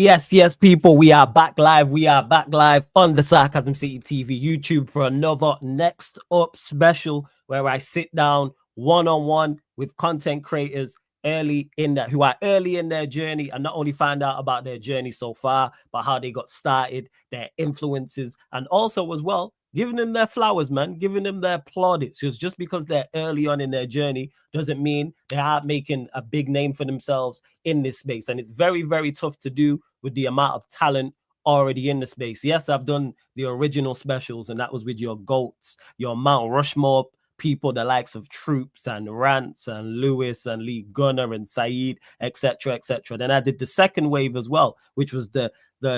Yes, people. We are back live. We are back live on the Sarcasm City TV YouTube for another Next Up special where I sit down one-on-one with content creators who are early in their journey and not only find out about their journey so far, but how they got started, their influences, and also as well giving them their flowers, man, giving them their plaudits. Because just because they're early on in their journey doesn't mean they are making a big name for themselves in this space. And it's very, very tough to do with the amount of talent already in the space. Yes, I've done the original specials, and that was with your GOATs, your Mount Rushmore people, the likes of Troops and Rants and Lewis and Lee Gunner and Saeed, etc., etc. Then I did the second wave as well, which was the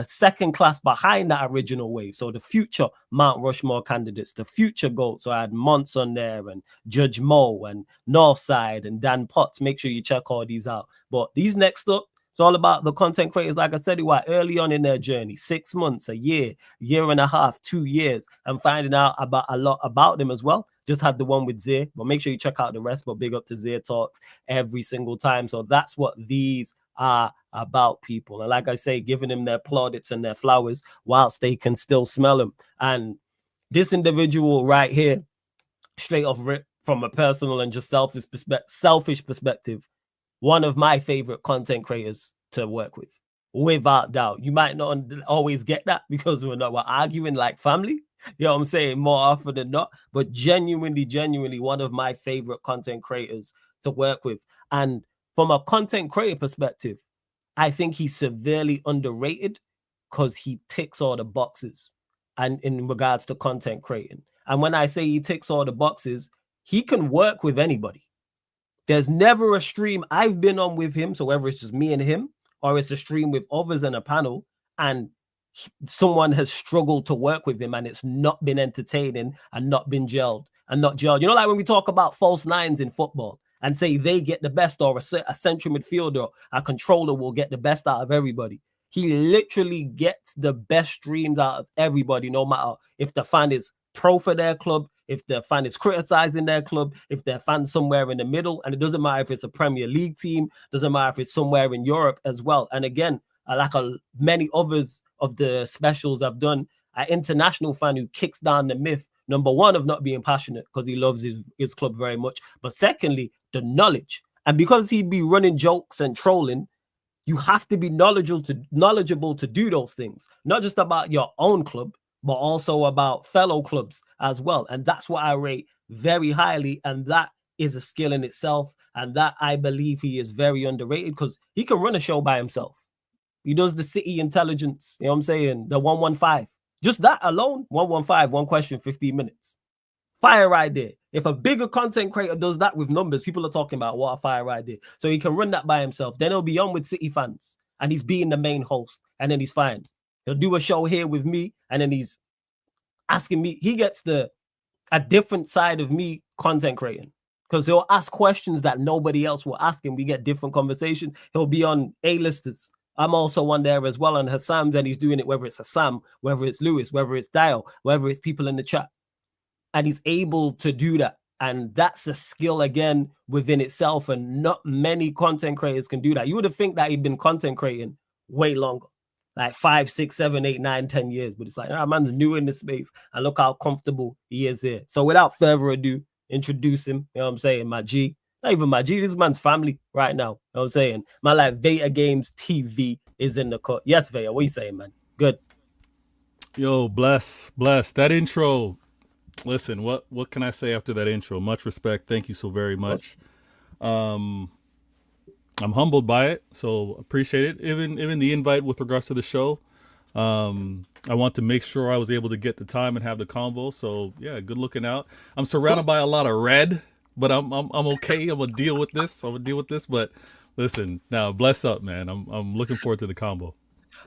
second class behind that original wave. So the future Mount Rushmore candidates, the future GOAT. So I had Monts on there and Judge Mo and Northside and Dan Potts. Make sure you check all these out. But these next up, it's all about the content creators, like I said, who are early on in their journey, 6 months, a year and a half, 2 years, and finding out about a lot about them as well. Just had the one with Zay, but make sure you check out the rest. But big up to Zay Talks every single time. So that's what these are about, people. And like I say, giving them their plaudits and their flowers whilst they can still smell them. And this individual right here, straight off rip, from a personal and just selfish perspective, one of my favorite content creators to work with, without doubt. You might not always get that because we're arguing like family, you know what I'm saying, more often than not, but genuinely one of my favorite content creators to work with. And from a content creator perspective, I think he's severely underrated because he ticks all the boxes and in regards to content creating. And when I say he ticks all the boxes, he can work with anybody. There's never a stream I've been on with him, so whether it's just me and him or it's a stream with others in a panel, and someone has struggled to work with him and it's not been entertaining and not been gelled. You know, like when we talk about false nines in football and say they get the best, or a central midfielder, a controller will get the best out of everybody. He literally gets the best streams out of everybody, no matter if the fan is pro for their club, if the fan is criticizing their club, if their fan somewhere in the middle, and it doesn't matter if it's a Premier League team, doesn't matter if it's somewhere in Europe as well. And again, like many others of the specials I've done, an international fan who kicks down the myth, number one, of not being passionate because he loves his club very much, but secondly, the knowledge. And because he'd be running jokes and trolling, you have to be knowledgeable to do those things, not just about your own club, but also about fellow clubs as well. And that's what I rate very highly. And that is a skill in itself. And that I believe he is very underrated because he can run a show by himself. He does the city intelligence, you know what I'm saying? The 115. Just that alone, 115, one question, 15 minutes. Fire right there. If a bigger content creator does that with numbers, people are talking about what a fire right there. So he can run that by himself. Then he'll be on with City fans and he's being the main host, and then he's fine. He'll do a show here with me, and then he's asking me. He gets a different side of me content creating because he'll ask questions that nobody else will ask him. We get different conversations. He'll be on A-listers. I'm also on there as well on Hassam's, and he's doing it whether it's Hassam, whether it's Lewis, whether it's Dial, whether it's people in the chat. And he's able to do that. And that's a skill, again, within itself. And not many content creators can do that. You would have think that he'd been content creating way longer, like 5, 6, 7, 8, 9, 10 years. But it's like, man's new in the space. And look how comfortable he is here. So without further ado, introduce him. You know what I'm saying? My G. Not even my G. This man's family right now. You know what I'm saying? My life, Veda Games TV is in the cut. Yes, Veda. What are you saying, man? Good. Yo, bless. That intro. Listen, what can I say after that intro? Much respect. Thank you so very much. I'm humbled by it, so appreciate it. Even the invite with regards to the show. I want to make sure I was able to get the time and have the convo. So yeah, good looking out. I'm surrounded by a lot of red, but I'm okay. I'm gonna deal with this. But listen, now bless up, man. I'm looking forward to the combo.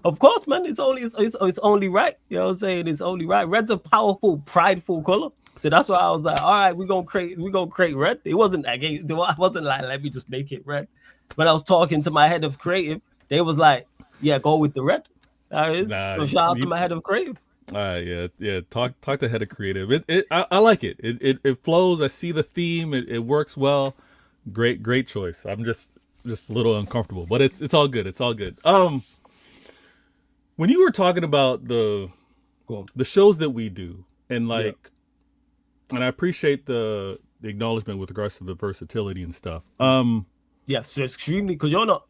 Of course, man. It's only right. You know what I'm saying? It's only right. Red's a powerful, prideful color. So that's why I was like, all right, we're gonna create red. It wasn't like let me just make it red. When I was talking to my head of creative, they was like, yeah, go with the red. So shout out to my head of creative. Yeah. Talk to head of creative. I like it. It flows. I see the theme. It works well. Great choice. I'm just a little uncomfortable, but it's all good. It's all good. when you were talking about Go on. the shows that we do, and Yeah. like, and I appreciate the acknowledgement with regards to the versatility and stuff. Yeah, so extremely, because you're not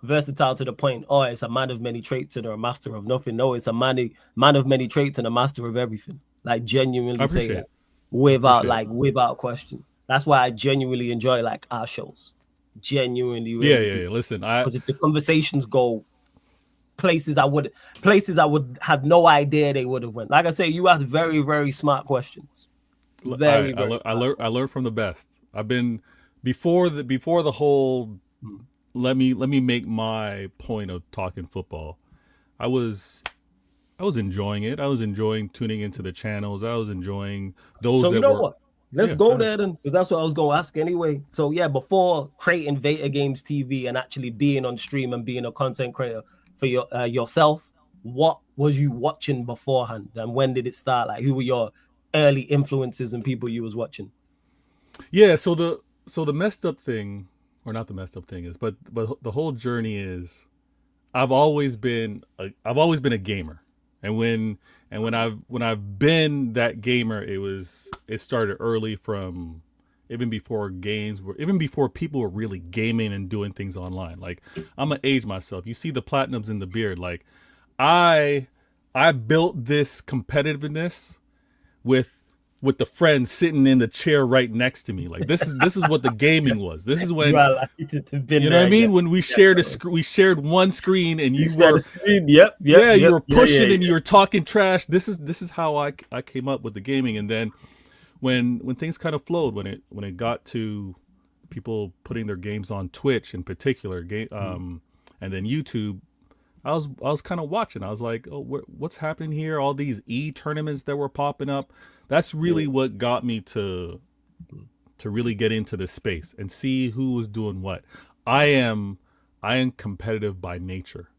versatile to the point, oh, it's a man of many traits and a master of nothing. No, it's a man of many traits and a master of everything. Like I genuinely say appreciate that it. Appreciate it. without question. That's why I genuinely enjoy like our shows. Genuinely Yeah, really yeah, do. yeah. Listen, I Because the conversations go places I would have no idea they would have went. Like I say, you ask very, very smart questions. I Very, I, very lear, I smart learned I questions. learned from the best. I've been before the whole Mm. let me make my point of talking football. I was I was enjoying it. I was enjoying tuning into the channels. I was enjoying those So you that know were what? Let's yeah, go go ahead. there then, because that's what I was going to ask anyway. So yeah, before creating Veta Games TV and actually being on stream and being a content creator for yourself, what was you watching beforehand, and when did it start? Like, who were your early influences and people you was watching? Yeah, so the messed up thing, or not the messed up thing is, but the whole journey is I've always been a gamer. And when I've been that gamer, it started early, from even before people were really gaming and doing things online. Like, I'm gonna age myself. You see the platinums in the beard. Like, I I built this competitiveness with the friend sitting in the chair right next to me. Like, this is what the gaming was. This is You when, are like to been you know what there, I yeah. mean, when we Yeah, shared totally. we shared one screen, and You you share the were, screen. Yep, yep, yeah, you yep. were Yeah, pushing yeah, and you were talking trash. This is how I came up with the gaming. And then when things kind of flowed, when it got to people putting their games on Twitch in particular, yeah. and then YouTube, I was kind of watching. I was like, oh, what's happening here? All these tournaments that were popping up. That's Yeah. really what got me to really get into this space and see who was doing what. I am I am competitive by nature.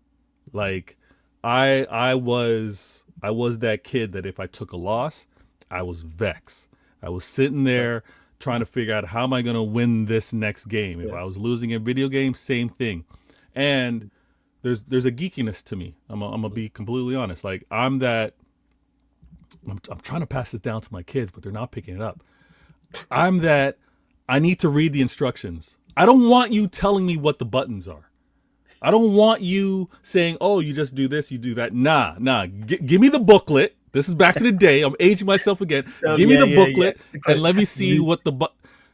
Like, I was that kid that if I took a loss, I was vexed. I was sitting Right. there trying to figure out, how am I going to win this next game. If Yeah. I was losing a video game, same thing. And there's a geekiness to me. I'm gonna be completely honest. Like, I'm trying to pass this down to my kids, but they're not picking it up. I'm that I need to read the instructions. I don't want you telling me what the buttons are. I don't want you saying, "Oh, you just do this, you do that." Nah, nah. Give me the booklet. This is back in the day. I'm aging myself again. Give me Yeah, the yeah, yeah. booklet and let me see what the Yeah.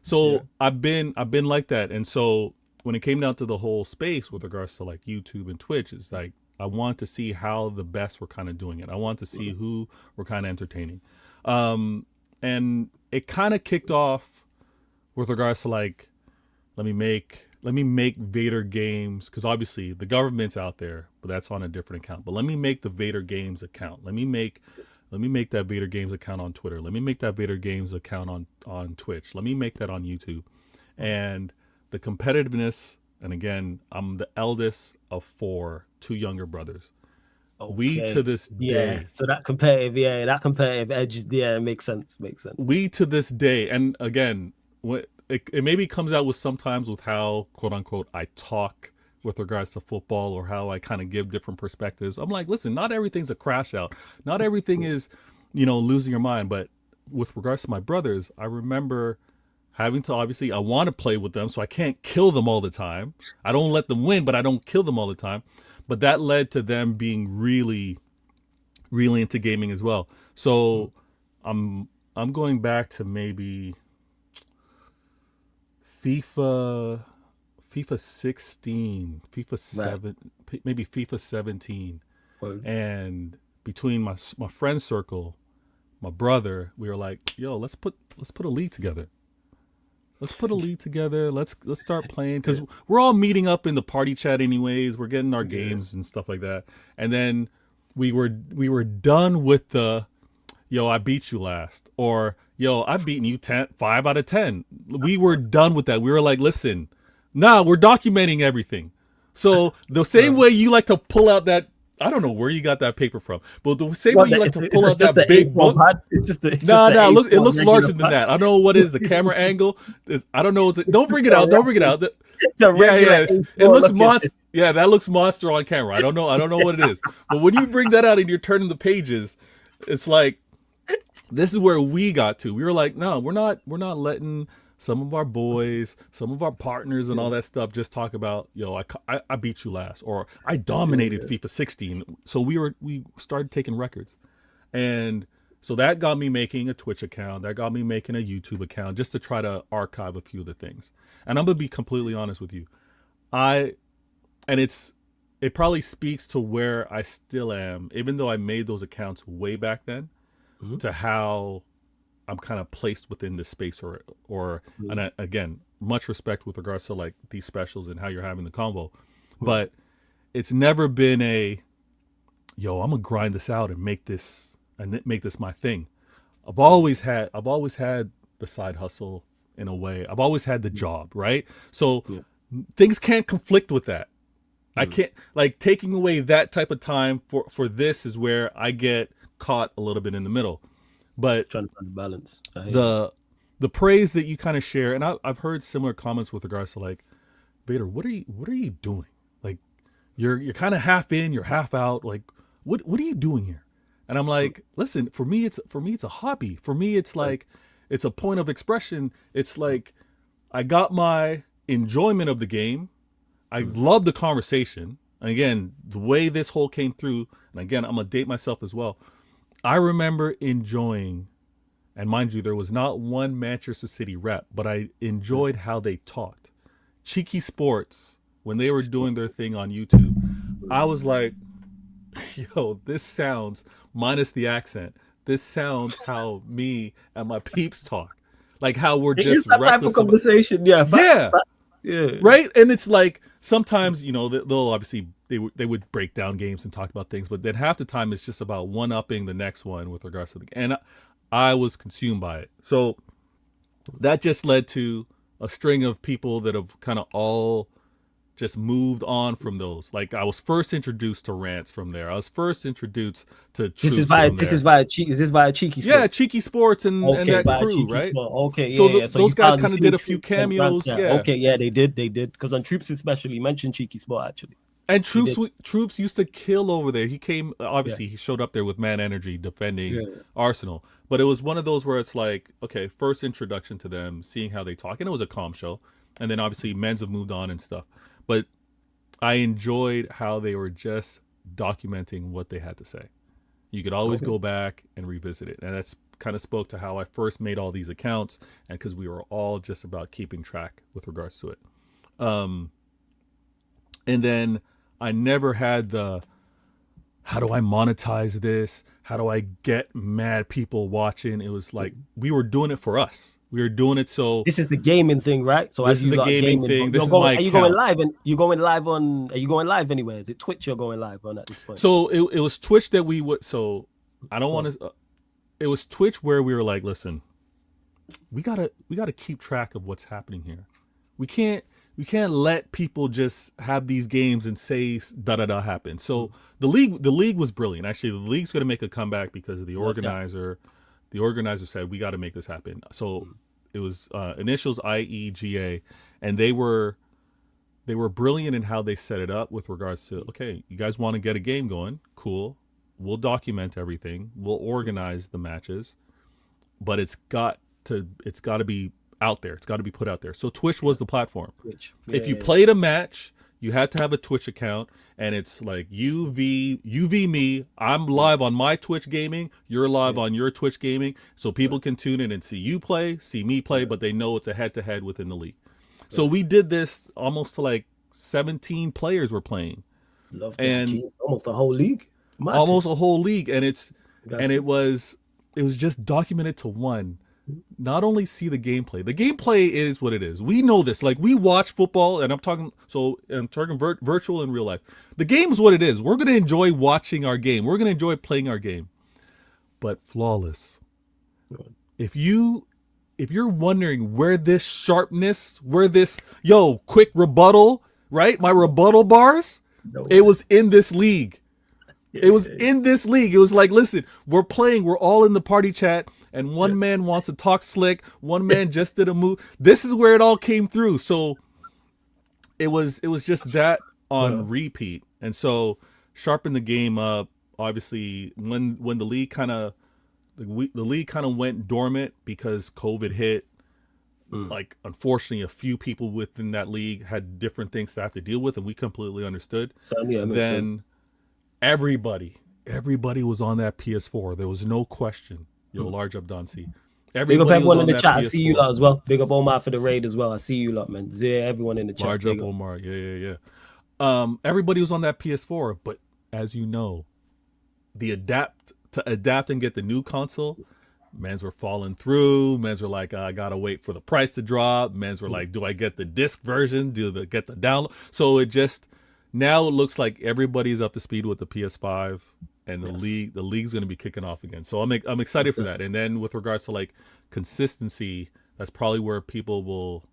So I've been like that, and so when it came down to the whole space with regards to like YouTube and Twitch, it's like I want to see how the best were kind of doing it. I want to see who were kind of entertaining, and it kind of kicked off with regards to like, let me make Vader games, because obviously the government's out there, but that's on a different account. But let me make the Vader games account. Let me make that Vader games account on Twitter. Let me make that Vader games account on Twitch. Let me make that on YouTube. And the competitiveness, and again, I'm the eldest of four, two younger brothers. We Okay. to this Yeah. day, So that competitive edge, yeah, it makes sense. Makes sense. we to this day, and again, what it maybe comes out with sometimes with how, quote unquote, I talk with regards to football, or how I kind of give different perspectives. I'm like, listen, not everything's a crash out. Not everything is, losing your mind. But with regards to my brothers, I remember having to, obviously, I want to play with them, so I can't kill them all the time. I don't let them win, but I don't kill them all the time. But that led to them being really, really into gaming as well. So I'm going back to maybe FIFA FIFA 16, FIFA Right. 7, maybe FIFA 17. Well, And between my friend circle, my brother, we were like, "Yo, let's put a league together. Let's put a league together. Let's start playing, cuz we're all meeting up in the party chat anyways. We're getting our yeah. games and stuff like that." And then we were done with the, "Yo, I beat you last," or, "Yo, I've beaten you 5 out of 10. We were done with that. We were like, "Listen, nah, we're documenting everything." So the same way you like to pull out that I don't know where you got that paper from, but the same Well, way you like to pull out just that the big A4 book. pad. It's just the Nah, A4 look, it looks regular larger than pad. that. I don't know what is the camera angle. I don't know. Don't bring it So, out. Don't bring it out. It's a regular It A4 looks looking. monster. Yeah, that looks monster on camera. I don't know. I don't know what it is. But when you bring that out and you're turning the pages, it's like this is where we got to. We were like, no, we're not letting some of our boys, some of our partners, and all that stuff just talk about, yo, I beat you last, or I dominated FIFA 16. So we started taking records, and so that got me making a Twitch account. That got me making a YouTube account just to try to archive a few of the things. And I'm gonna be completely honest with you, it probably speaks to where I still am, even though I made those accounts way back then, to how I'm kind of placed within this space, and again, much respect with regards to like these specials and how you're having the convo, but it's never been yo, I'm gonna grind this out and make this my thing. I've always had the side hustle in a way. I've always had the job, right? So things can't conflict with that. I can't, like, taking away that type of time for this is where I get caught a little bit in the middle. But Trying to find the balance. The praise that you kind of share, and I've heard similar comments with regards to like, Vader, what are you doing? Like, you're kind of half in, you're half out. Like, what are you doing here? And I'm like, listen, for me it's a hobby. For me it's like, it's a point of expression. It's like, I got my enjoyment of the game. I love the conversation. And again, the way this whole came through, and again, I'm gonna date myself as well. I remember enjoying, and mind you, there was not one Manchester City rep, but I enjoyed how they talked. Cheeky Sports, when they were doing their thing on YouTube, I was like, yo, this sounds, minus the accent, this sounds how me and my peeps talk. Like how we're just that type of conversation. Yeah. Right. And it's like, sometimes, they'll obviously, they would break down games and talk about things, but then half the time it's just about one-upping the next one with regards to and I was consumed by it. So that just led to a string of people that have kind of all just moved on from those. Like, I was first introduced to rants from there. I was first introduced to this is via Cheeky Sports. Yeah, Cheeky Sports and that crew, right? Sport. Okay, so those guys kind of did a few cameos. Okay, yeah, they did because on Troops especially mentioned Cheeky Sport actually. And Troops used to kill over there. He came, obviously, he showed up there with Man Energy defending Arsenal. But it was one of those where it's like, okay, first introduction to them, seeing how they talk. And it was a calm show. And then obviously men's have moved on and stuff. But I enjoyed how they were just documenting what they had to say. You could always go back and revisit it. And that's kind of spoke to how I first made all these accounts, and because we were all just about keeping track with regards to it. And then I never had how do I monetize this? How do I get mad people watching? It was like, we were doing it for us. We were doing it so. This is the gaming thing, right? So this is the gaming thing. This is my account. Are you going live? And you going live on? Are you going live anywhere? Is it Twitch you're going live on at this point? So it was Twitch that we would. So I don't want to. It was Twitch where we were like, listen, we gotta keep track of what's happening here. We can't let people just have these games and say da da da happen. So the league was brilliant. Actually, the league's going to make a comeback because of the organizer. The organizer said we got to make this happen. So it was initials IEGA, and they were brilliant in how they set it up with regards to, okay, you guys want to get a game going, cool. We'll document everything. We'll organize the matches, but it's got to be out there. It's got to be put out there. So Twitch was the platform. If you played a match, you had to have a Twitch account, and it's like you v me. I'm live on my Twitch gaming. You're live on your Twitch gaming, so people can tune in and see you play, see me play, but they know it's a head-to-head within the league. So we did this almost to like 17 players were playing, and almost a whole league. Almost a whole league, and it was just documented to one. Not only see the gameplay. The gameplay is what it is. We know this. Like, we watch football, and I'm talking virtual and real life. The game is what it is. We're going to enjoy watching our game. We're going to enjoy playing our game. But flawless. If you're wondering where this sharpness, quick rebuttal, right? My rebuttal bars, it was in this league. It was in this league. It was like, listen, we're playing. We're all in the party chat, and one man wants to talk slick. One man just did a move. This is where it all came through. So it was just that on repeat. And so sharpen the game up. Obviously, when the league kind of went dormant because COVID hit. Like, unfortunately, a few people within that league had different things to have to deal with, and we completely understood. Then everybody was on that PS4. There was no question. Yo, large up Don C. Big up everyone in the chat. PS4. I see you lot as well. Big up Omar for the raid as well. I see you lot, man. Yeah, everyone in the chat. Large up Omar. Yeah. Everybody was on that PS4, but as you know, to adapt and get the new console, mans were falling through. Mans were like, I gotta wait for the price to drop. Mans were like, do I get the disc version? Get the download? So it just, now it looks like everybody's up to speed with the PS5, and the league's going to be kicking off again. So I'm excited for that. And then with regards to like consistency, that's probably where people will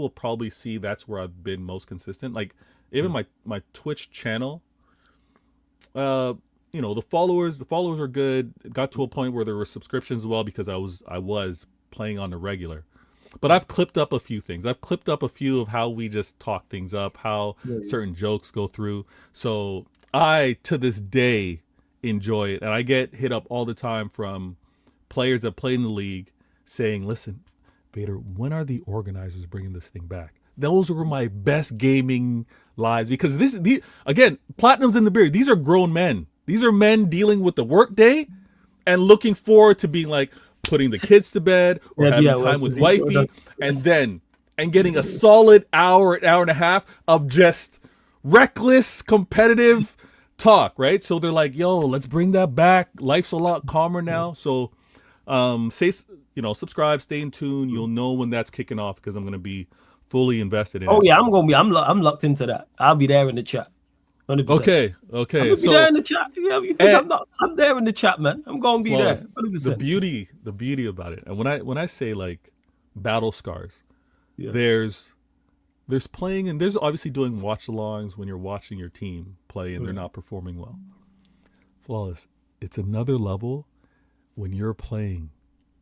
probably see that's where I've been most consistent. Like even my Twitch channel, the followers are good. It got to a point where there were subscriptions as well because I was playing on the regular. But I've clipped up a few things. I've clipped up a few of how we just talk things up, how certain jokes go through. So I, to this day, enjoy it. And I get hit up all the time from players that play in the league saying, listen, Vader, when are the organizers bringing this thing back? Those were my best gaming lives. Because again, Platinum's in the beard. These are grown men. These are men dealing with the work day and looking forward to being like, putting the kids to bed or having time with wifey, and getting a solid hour and a half of just reckless competitive talk, right? So they're like, yo, let's bring that back. Life's a lot calmer now. So subscribe, stay in tune. You'll know when that's kicking off because I'm going to be fully invested in it. Oh yeah, I'm locked into that. I'll be there in the chat. 100%. Okay. So there in the chat. I'm there in the chat, man. I'm gonna be there. 100%. The beauty about it, and when I say like battle scars, there's playing, and there's obviously doing watch alongs when you're watching your team play and they're not performing well. Flawless. It's another level when you're playing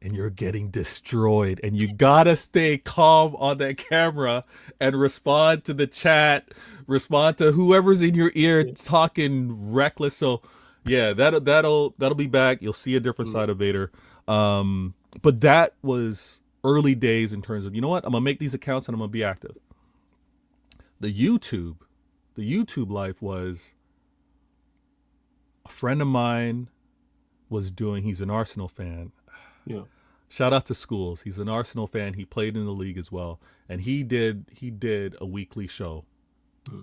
and you're getting destroyed, and you gotta stay calm on that camera and respond to the chat, respond to whoever's in your ear talking reckless. So yeah, that'll be back. You'll see a different side of Vader. But that was early days in terms of, you know what, I'm gonna make these accounts and I'm gonna be active. The YouTube life was a friend of mine was doing. He's an Arsenal fan. Yeah. Shout out to Schools. He's an Arsenal fan. He played in the league as well. And he did a weekly show.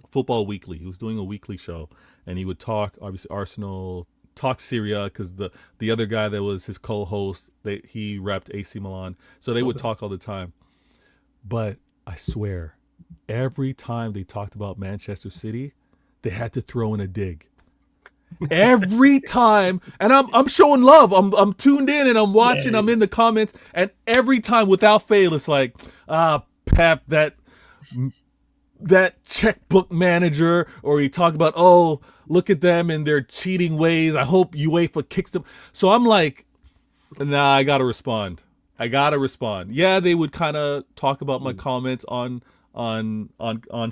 Football Weekly. He was doing a weekly show. And he would talk, obviously, Arsenal, talk Syria, because the other guy that was his co-host, he repped AC Milan. So they would talk all the time. But I swear, every time they talked about Manchester City, they had to throw in a dig. Every time, and I'm showing love. I'm tuned in and I'm watching. I'm in the comments, and every time without fail, it's like, Pep, that checkbook manager, or you talk about, oh, look at them and their cheating ways. I hope UEFA kicks them. So I'm like, nah, I gotta respond. Yeah, they would kind of talk about my comments on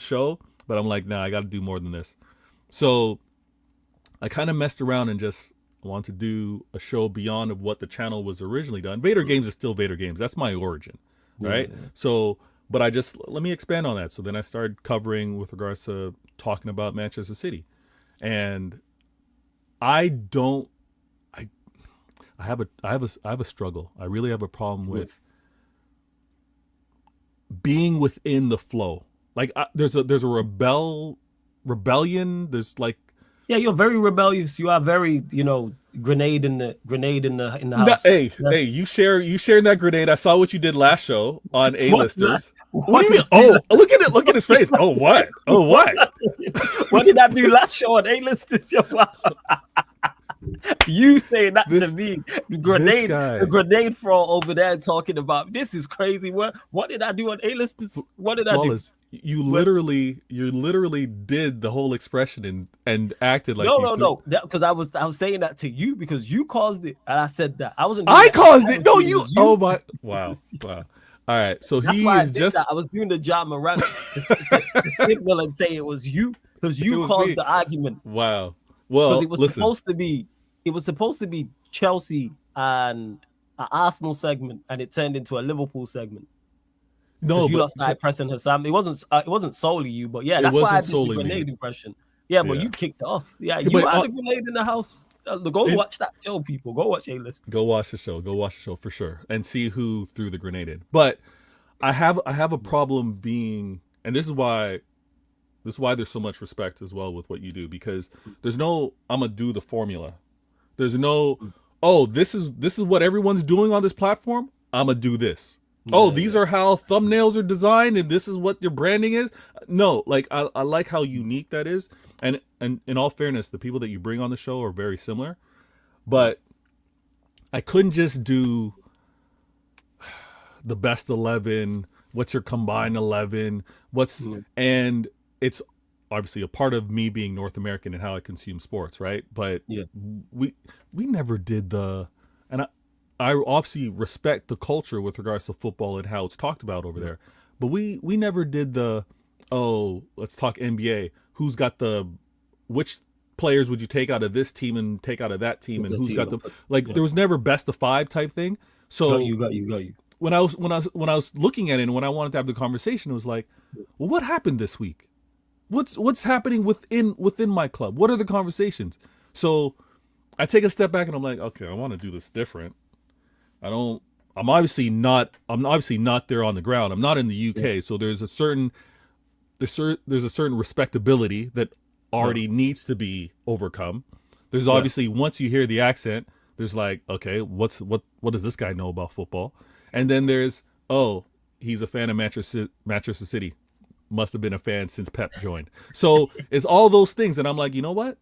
show, but I'm like, nah, I gotta do more than this. So I kind of messed around and just wanted to do a show beyond of what the channel was originally done. Vader Games is still Vader Games. That's my origin, right? Yeah. So, but let me expand on that. So then I started covering with regards to talking about Manchester City, and I have a struggle. I really have a problem with being within the flow. Like there's a rebellion. There's like, yeah, you're very rebellious. You are very, grenade in the house. Hey, you sharing that grenade. I saw what you did last show on A-listers. What do you mean? Oh, look at it. Look at his face. Oh, what? What did I do last show on A-listers? You saying that to me, the grenade throw over there talking about this is crazy. What did I do on A-listers? What did I do? You literally did the whole expression and acted like no. Because I was saying that to you because you caused it, and I said that I wasn't. I caused it. No, it you. was Oh my. Wow. Wow. All right. So That's he why I is did just. that. I was doing the John Moran to signal and say it was you because It you was caused me. the argument. Wow. Because Well, listen. it was supposed to be Chelsea and an Arsenal segment, and it turned into a Liverpool segment. No, Because you but lot started pressing Hassam. It wasn't solely you, but yeah, it that's why I wasn't did the solely me. grenade impression. Yeah, but Yeah. you kicked it off. Yeah, you But had a grenade in the house. Go watch that show, people. Go watch A-List. go watch the show. Go watch the show for sure, and see who threw the grenade in. But I have a problem being, and this is why there's so much respect as well with what you do, because there's no I'm gonna do the formula. There's no, oh, this is what everyone's doing on this platform. I'm gonna do this. Oh, these are how thumbnails are designed, and this is what your branding is. No, like I like how unique that is, and in all fairness, the people that you bring on the show are very similar, but I couldn't just do the best 11. What's your combined 11? And it's obviously a part of me being North American and how I consume sports, right? But we never did and I obviously respect the culture with regards to football and how it's talked about over there, but we never did let's talk NBA. Who's got which players would you take out of this team and take out of that team, and who's got there was never best of 5 type thing. So got you. When I was looking at it and when I wanted to have the conversation, it was like, well, what happened this week? What's happening within my club? What are the conversations? So I take a step back and I'm like, okay, I want to do this different. I'm obviously not there on the ground. I'm not in the UK, so there's a certain respectability that already needs to be overcome. There's obviously, once you hear the accent, there's like, okay, what does this guy know about football? And then there's, oh, he's a fan of Manchester City. Must have been a fan since Pep joined. So it's all those things, and I'm like, you know what?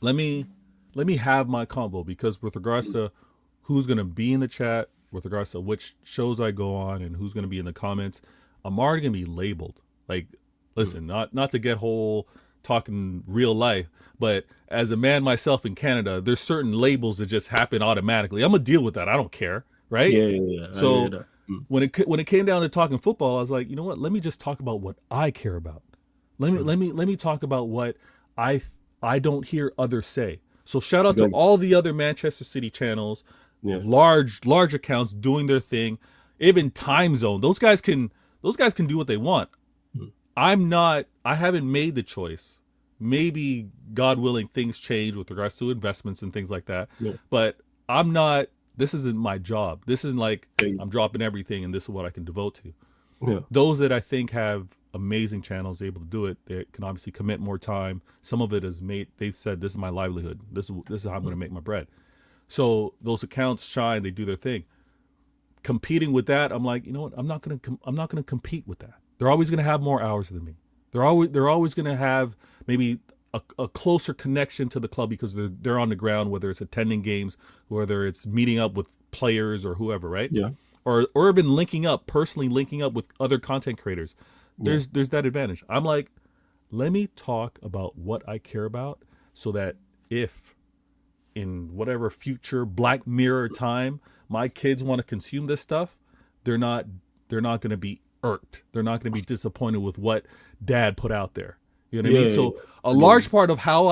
Let me have my convo, because with regards to who's going to be in the chat, with regards to which shows I go on and who's going to be in the comments, I'm already going to be labeled. Like, listen, not to get whole talking real life, but as a man myself in Canada, there's certain labels that just happen automatically. I'm going to deal with that. I don't care, right? Yeah. So when it came down to talking football, I was like, you know what? Let me just talk about what I care about. Let me talk about what I don't hear others say. So shout out to all the other Manchester City channels, large accounts doing their thing, even Time Zone. Those guys can do what they want. I haven't made the choice. Maybe, God willing, things change with regards to investments and things like that. But this isn't my job. This isn't like I'm dropping everything and this is what I can devote to. Those that I think have amazing channels able to do it, they can obviously commit more time. Some of it is they said, this is my livelihood. This is how I'm going to make my bread. So those accounts shine, they do their thing. Competing with that, I'm like, you know what? I'm not going to compete with that. They're always going to have more hours than me. They're always going to have maybe a closer connection to the club because they're on the ground, whether it's attending games, whether it's meeting up with players or whoever, right? Yeah. Or even personally linking up with other content creators. There's that advantage. I'm like, let me talk about what I care about, so that if in whatever future Black Mirror time my kids want to consume this stuff, they're not going to be irked. They're not going to be disappointed with what Dad put out there. You know what I mean? So a large part of how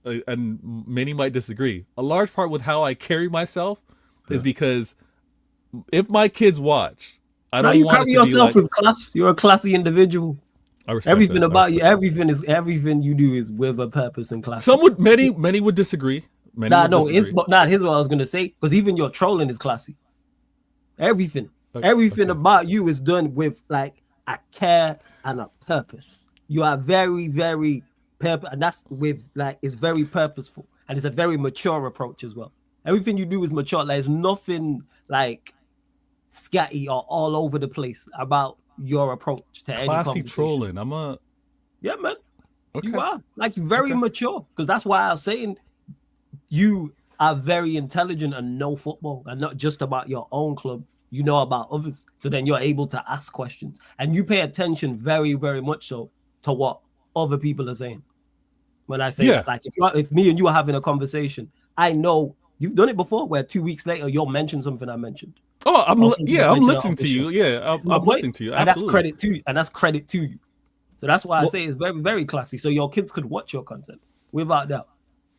and many might disagree, a large part with how I carry myself is because if my kids watch, I don't you want carry it to yourself be like, with class. You're a classy individual. I respect Everything that. about you, everything you do is with a purpose and class. Many would disagree. Here's what I was gonna say, because even your trolling is classy. Everything about you is done with like a care and a purpose. You are very, very and that's with like it's very purposeful, and it's a very mature approach as well. Everything you do is mature. Like, there's nothing like scatty or all over the place about your approach to any classy conversation. trolling. Yeah, man. Okay. You are like very mature, because that's why I was saying you are very intelligent and know football, and not just about your own club. you know about others. So then you're able to ask questions and you pay attention very, very much so to what other people are saying. When I say Yeah. that, like if me and you are having a conversation, I know you've done it before where 2 weeks later you'll mention something I mentioned. Oh, I'm Mention it on listening the to show. you. Yeah, This is my I'm point. listening to you. And that's Absolutely. credit to you. And that's credit to you. So that's why I Well, say it's very, very classy. So your kids could watch your content without doubt.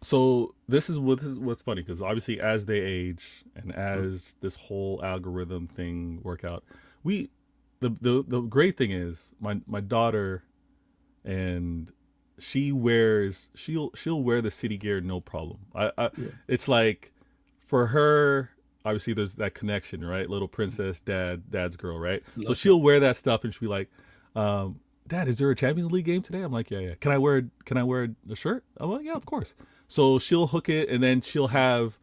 so this is what's funny, because obviously as they age and as this whole algorithm thing work out, we the great thing is my daughter, and she'll wear the city gear no problem. Yeah. It's like, for her, obviously there's that connection, right? Little princess, dad's girl, right? Yeah, So she'll wear that stuff and she'll be like, Dad, is there a Champions League game today? I'm like, yeah. Can I wear a shirt? I'm like, yeah, of course. So she'll hook it, and then she'll have,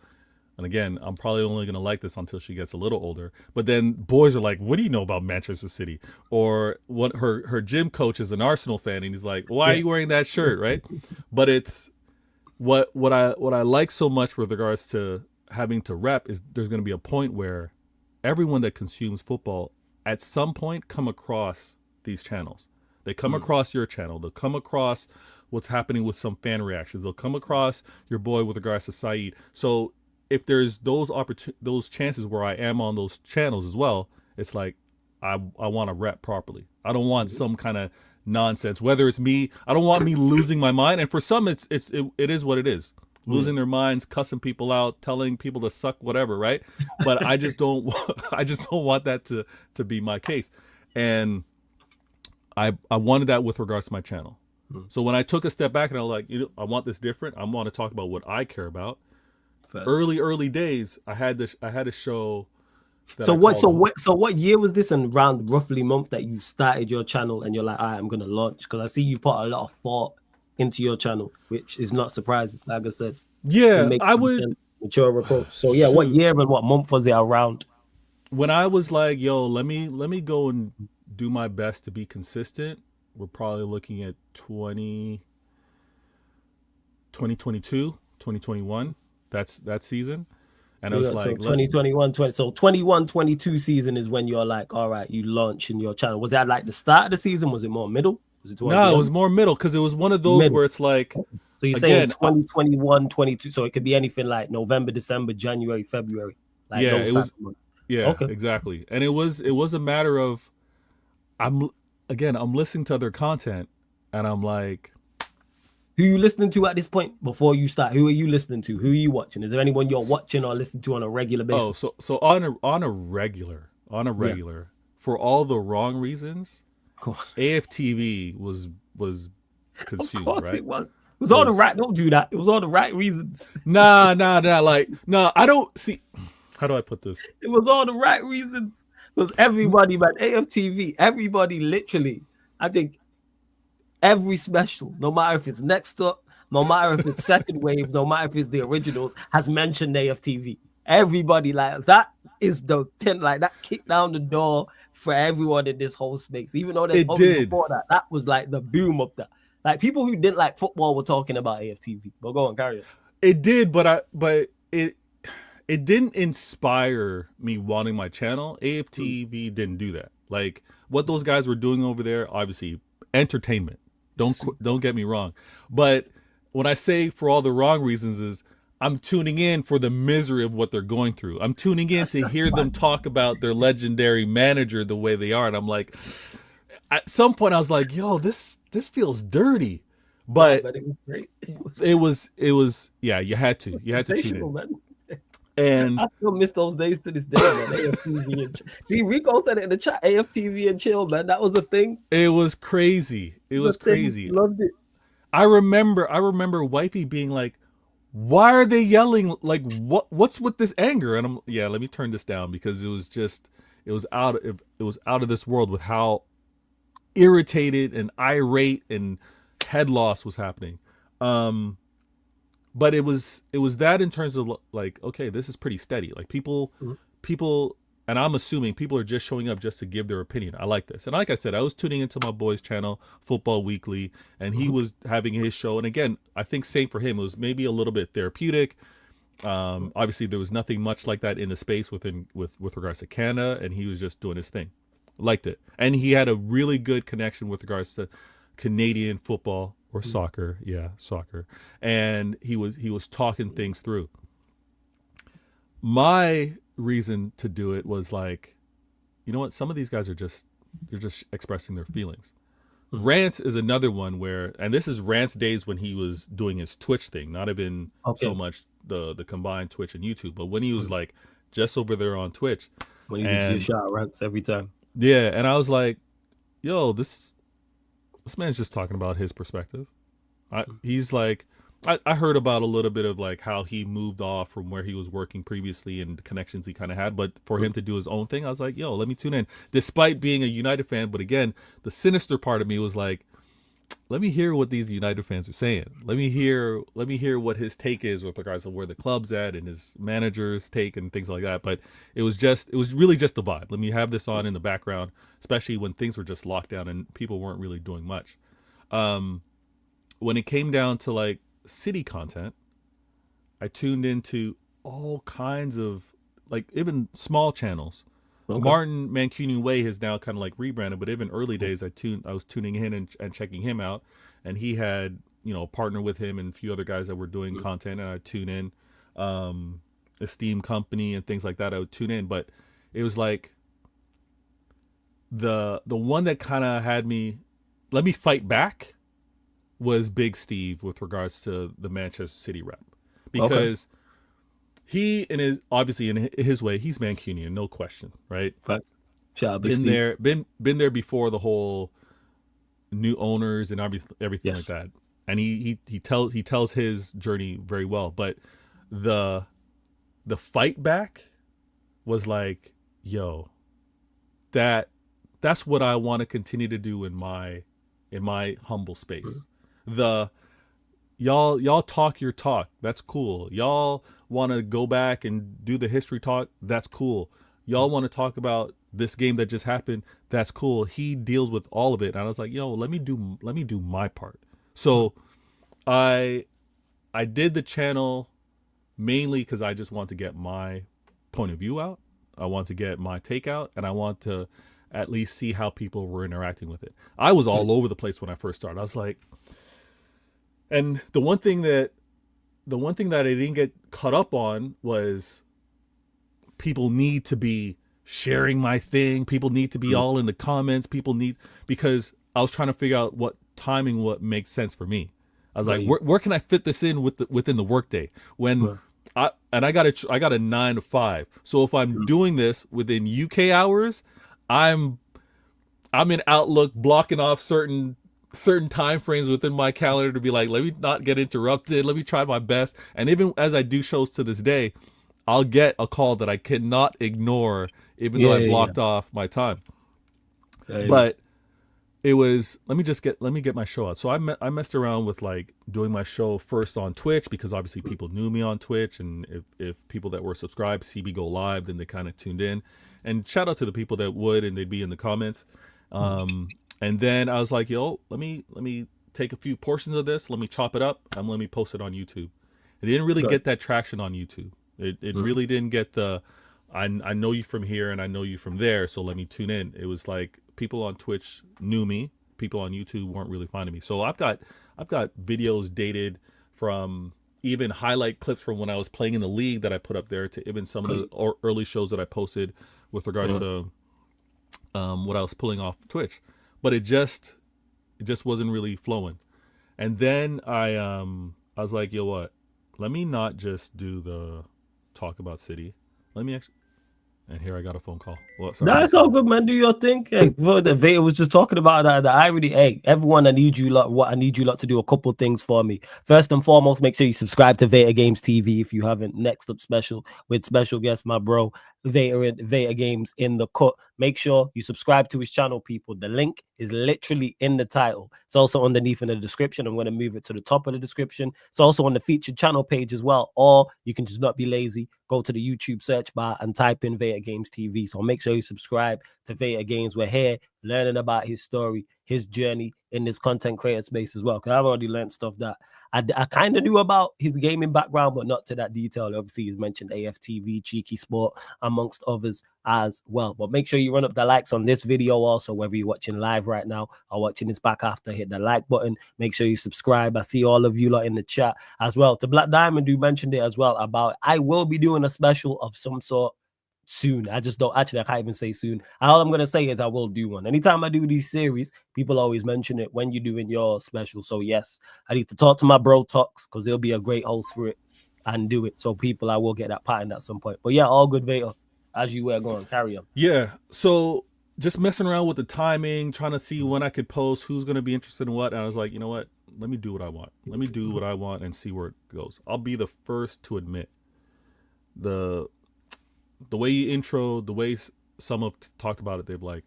and again, I'm probably only gonna like this until she gets a little older. But then boys are like, "What do you know about Manchester City?" Or what? Her gym coach is an Arsenal fan, and he's like, "Why are you wearing that shirt?" Right? But it's what I like so much with regards to having to rep is there's gonna be a point where everyone that consumes football at some point come across these channels. They come across your channel. They'll come across what's happening with some fan reactions. They'll come across your boy with regards to Saeed. So if there's those chances where I am on those channels as well, it's like I want to rep properly. I don't want some kind of nonsense. Whether it's me, I don't want me losing my mind. And for some, it is what it is. Losing their minds, cussing people out, telling people to suck, whatever, right? But I just don't want that to be my case. And I wanted that with regards to my channel. So when I took a step back and I was like, I want this different. I want to talk about what I care about. First. Early days, I had a show. So what year was this, and around roughly month that you started your channel and you're like, all right, I'm gonna launch? Because I see you put a lot of thought into your channel, which is not surprising. Like I said, yeah, I would sense, mature approach. So yeah, what year and what month was it around? When I was like, yo, let me go and do my best to be consistent. We're probably looking at 2022, 2021. That's that season. And I was like, 2021, 20. So 21, 22 season is when you're like, all right, you launch in your channel. Was that like the start of the season? Was it more middle? No, it was more middle, because it was one of those where it's like, so you're saying 2021, 22. So it could be anything like November, December, January, February. Like yeah, those it was. months. Yeah, okay. Exactly. And it was a matter of, I'm listening to other content, and I'm like, who are you listening to at this point before you start? Who are you listening to? Who are you watching? Is there anyone you're watching or listening to on a regular basis? Oh, so on a regular, for all the wrong reasons, AFTV was consumed, of course right? It was all the right. Don't do that. It was all the right reasons. Nah. Like, no, I don't see. How do I put this? It was all the right reasons. Because everybody, man, AFTV, everybody literally, I think every special, no matter if it's next up, no matter if it's second wave, no matter if it's the originals, has mentioned AFTV. Everybody, like, that is the pin, like, that kicked down the door for everyone in this whole space. Even though there's before that was like the boom of that. Like, people who didn't like football were talking about AFTV. But go on, carry on. It did, but it didn't inspire me wanting my channel. AFTV didn't do that. Like, what those guys were doing over there, obviously, entertainment. Don't get me wrong. But when I say for all the wrong reasons is I'm tuning in for the misery of what they're going through. I'm tuning in to hear them talk about their legendary manager the way they are. And I'm like, at some point I was like, yo, this feels dirty. But it was great. It was yeah, you had to tune in. Man. And I still miss those days to this day, man. AFTV and see, Rico said it in the chat. AFTV and chill, man. That was a thing. It was crazy. It was crazy. Loved it. I remember wifey being like, "Why are they yelling? Like, what's with this anger?" And let me turn this down, because it was out of this world with how irritated and irate and head loss was happening. But it was that in terms of like, okay, this is pretty steady. Like people, and I'm assuming people are just showing up just to give their opinion. I like this. And like I said, I was tuning into my boy's channel, Football Weekly, and he was having his show. And again, I think same for him. It was maybe a little bit therapeutic. Obviously, there was nothing much like that in the space with regards to Canada, and he was just doing his thing. Liked it, and he had a really good connection with regards to Canadian football or soccer. Yeah, soccer, and he was talking things through. My reason to do it was like, you know what? Some of these guys they're just expressing their feelings. Rants is another one where, and this is Rant's days when he was doing his Twitch thing, not even so much the combined Twitch and YouTube, but when he was like just over there on Twitch. When he would do shout rants every time. Yeah, and I was like, yo, this man's just talking about his perspective. He's like, I heard about a little bit of like how he moved off from where he was working previously and the connections he kind of had, but for him to do his own thing, I was like, yo, let me tune in. Despite being a United fan, but again, the sinister part of me was like, let me hear what these United fans are saying. Let me hear what his take is with regards to where the club's at and his manager's take and things like that. But it was really just the vibe. Let me have this on in the background, especially when things were just locked down and people weren't really doing much. When it came down to like city content, I tuned into all kinds of like even small channels. Martin Mancunian Way has now kind of like rebranded, but even early days I was tuning in and checking him out, and he had, you know, a partner with him and a few other guys that were doing content, and I tune in, Esteem Company and things like that. I would tune in, but it was like the one that kind of had me let me fight back was Big Steve with regards to the Manchester City rep, because he obviously in his way, he's Mancunian, no question, right? Fact. Shout out Big Steve. Been there before the whole new owners and everything like that, and he tells his journey very well. But the fight back was like, yo, that's what I want to continue to do in my humble space. Y'all talk your talk. That's cool. Y'all want to go back and do the history talk. That's cool. Y'all want to talk about this game that just happened. That's cool. He deals with all of it. And I was like, yo, let me do my part. So I did the channel mainly because I just want to get my point of view out. I want to get my take out, and I want to at least see how people were interacting with it. I was all over the place when I first started. I was like, and the one thing that I didn't get caught up on was people need to be sharing my thing. People need to be all in the comments. Because I was trying to figure out what makes sense for me. I was like, where can I fit this in within the workday? When I got a 9 to 5. So if I'm doing this within UK hours, I'm in Outlook blocking off certain time frames within my calendar to be like, let me not get interrupted. Let me try my best. And even as I do shows to this day, I'll get a call that I cannot ignore, even though I blocked off my time. But it was, let me get my show out. So I messed around with like doing my show first on Twitch, because obviously people knew me on Twitch, and if people that were subscribed see me go live, then they kind of tuned in. And shout out to the people that would, and they'd be in the comments. And then I was like, yo, let me take a few portions of this, let me chop it up, and let me post it on YouTube. It didn't really get that traction on YouTube. It really didn't get the, I know you from here and I know you from there, so let me tune in. It was like people on Twitch knew me, people on YouTube weren't really finding me. So I've got videos dated from even highlight clips from when I was playing in the league that I put up there, to even some of the early shows that I posted with regards to what I was pulling off Twitch. But it just wasn't really flowing. And then I was like, yo, what? Let me not just do the talk about City. Let me actually. And here I got a phone call. Well, sorry. Nah, it's all good, man. Do your thing. Hey, the Vader was just talking about that. I really, hey, everyone, I need you lot to do a couple things for me. First and foremost, make sure you subscribe to Vader Games TV if you haven't. Next up special with special guest, my bro, Vader Games in the cut. Make sure you subscribe to his channel, people. The link is literally in the title. It's also underneath in the description. I'm going to move it to the top of the description. It's also on the featured channel page as well. Or you can just not be lazy. Go to the YouTube search bar and type in Vader Games TV. So make sure you subscribe to Vader Games. We're here learning about his story, his journey in this content creator space as well. Because I've already learned stuff that I kind of knew about his gaming background, but not to that detail. Obviously, he's mentioned AFTV, Cheeky Sport, amongst others as well. But make sure you run up the likes on this video also, whether you're watching live right now or watching this back after, hit the like button. Make sure you subscribe. I see all of you lot in the chat as well. To Black Diamond, who mentioned it as well, about I will be doing a special of some sort soon. I just don't, actually, I can't even say soon. All I'm going to say is I will do one. Anytime I do these series, people always mention it when you're doing your special. So yes, I need to talk to my bro Talks, because he'll be a great host for it and do it. So people, I will get that pattern at some point. But yeah, all good, Vader. As you were going, carry on. Yeah. So just messing around with the timing, trying to see when I could post, who's going to be interested in what. And I was like, you know what? Let me do what I want. Let me do what I want and see where it goes. I'll be the first to admit the way you intro, the way some have talked about it, they're like,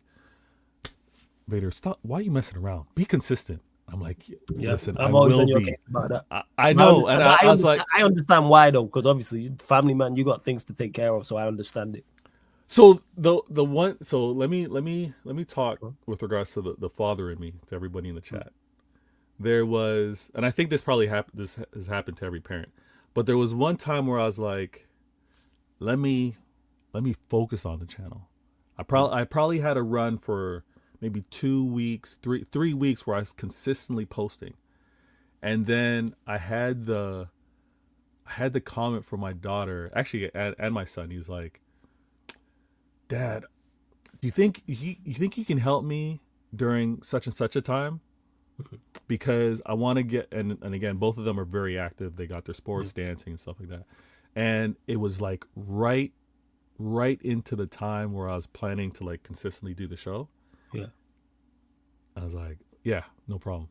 Vader, stop. Why are you messing around? Be consistent. I'm like, listen, I'm I always will on your be. case about that. I know. And I was like, I understand why though, because obviously, you family man, you got things to take care of. So I understand it. so the one, so let me talk with regards to the father in me, to everybody in the chat. There was, and I think this probably happened. This has happened to every parent, but there was one time where I was like, let me focus on the channel. I probably had a run for maybe 2 weeks, three weeks where I was consistently posting, and then I had the comment from my daughter, actually, and my son. He was like, Dad, do you think you can help me during such and such a time? Because I want to get, and again, both of them are very active. They got their sports, dancing and stuff like that. And it was like right into the time where I was planning to like consistently do the show. Yeah. I was like, yeah, no problem.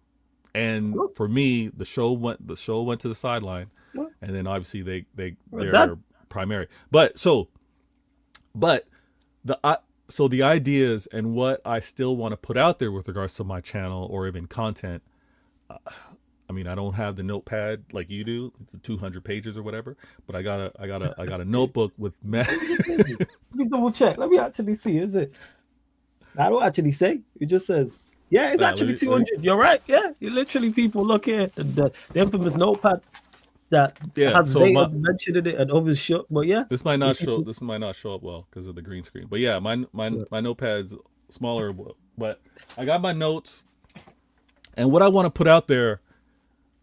And for me, the show went to the sideline, and then obviously they're primary. But the ideas and what I still want to put out there with regards to my channel or even content, I mean, I don't have the notepad like you do, the 200 pages or whatever, but I got a notebook with Let me double check. Let me actually see. Is it? I don't actually say. It just says, yeah, it's actually 200. You're right. Yeah, you literally, people look here, the infamous notepad that has Vader mentioned in it and others shook. But yeah, this might not show up well because of the green screen. But yeah, my notepad's smaller, but I got my notes, and what I want to put out there,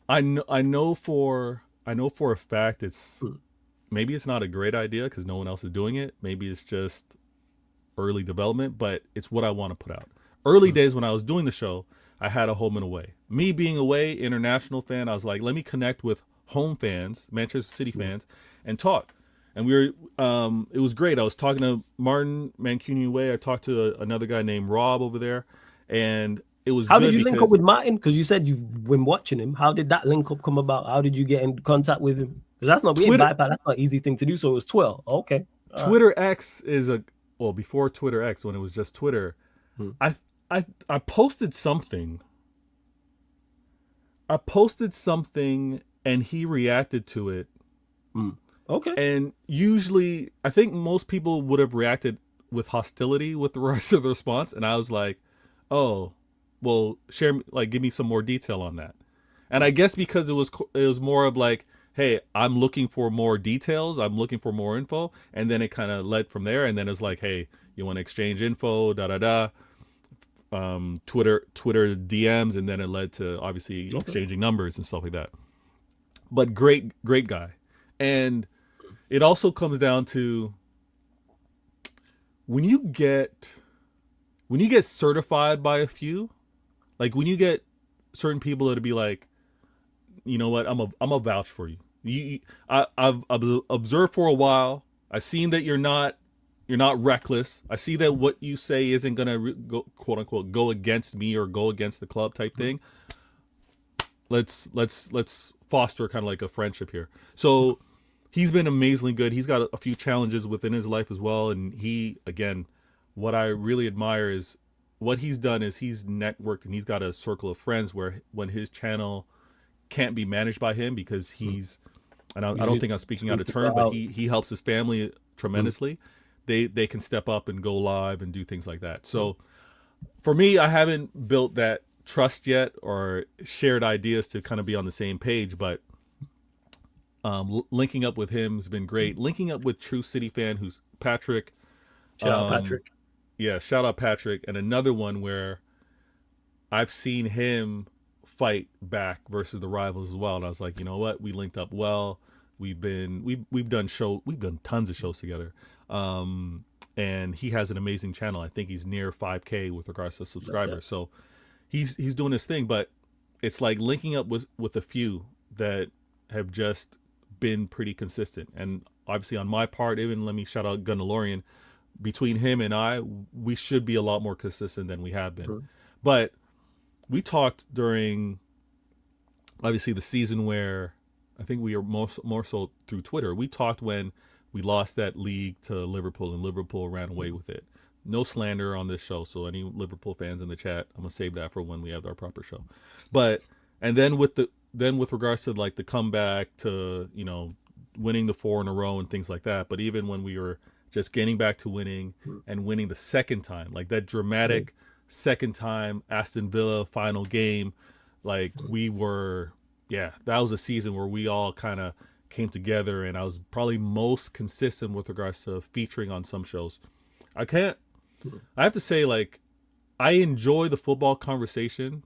I know for a fact maybe it's not a great idea because no one else is doing it. Maybe it's just early development, but it's what I want to put out. Early days when I was doing the show, I had a home and away. Me being away, international fan, I was like, let me connect with home fans, Manchester City fans, and talk. And we were, it was great. I was talking to Martin Mancunian away. I talked to another guy named Rob over there, and it was. How did you link up with Martin? Because you said you've been watching him. How did that link up come about? How did you get in contact with him? Because that's not that's not an easy thing to do. So it was Twitter. Okay. Twitter X is before Twitter X, when it was just Twitter. I posted something. And he reacted to it. Okay. And usually, I think most people would have reacted with hostility with the rest of the response. And I was like, oh, well, give me some more detail on that. And I guess because it was more of like, hey, I'm looking for more details. I'm looking for more info. And then it kind of led from there. And then it's like, hey, you want to exchange info, Twitter DMs. And then it led to obviously exchanging numbers and stuff like that. But great guy. And it also comes down to when you get certified by a few, like when you get certain people to be like, you know what, I'm a vouch for you. I've observed for a while. I've seen that you're not reckless. I see that what you say isn't gonna go, quote unquote, go against me or go against the club type thing. Let's foster kind of like a friendship here. So he's been amazingly good. He's got a few challenges within his life as well. And he, again, what I really admire is what he's done is he's networked and he's got a circle of friends where when his channel can't be managed by him because he's, and I don't think I'm speaking out of turn, but he helps his family tremendously. They can step up and go live and do things like that. So for me, I haven't built that trust yet or shared ideas to kind of be on the same page, but linking up with him has been great. Linking up with True City Fan, who's Patrick. Shout out Patrick. Yeah, shout out Patrick. And another one where I've seen him fight back versus the rivals as well. And I was like, you know what? We linked up well. We've done tons of shows together. And he has an amazing channel. I think he's near 5K with regards to subscribers. Yeah. So he's doing his thing, but it's like linking up with a few that have just been pretty consistent. And obviously on my part, even let me shout out Gunalorian. Between him and I, we should be a lot more consistent than we have been. Mm-hmm. But we talked during, obviously, the season where I think we were more so through Twitter. We talked when we lost that league to Liverpool, and Liverpool ran away with it. No slander on this show, so any Liverpool fans in the chat, I'm gonna save that for when we have our proper show. But and then with regards to like the comeback to, you know, winning the 4 in a row and things like that. But even when we were just getting back to winning and winning the second time, like that dramatic second time Aston Villa final game, like we were, that was a season where we all kind of came together, and I was probably most consistent with regards to featuring on some shows. I have to say, like, I enjoy the football conversation,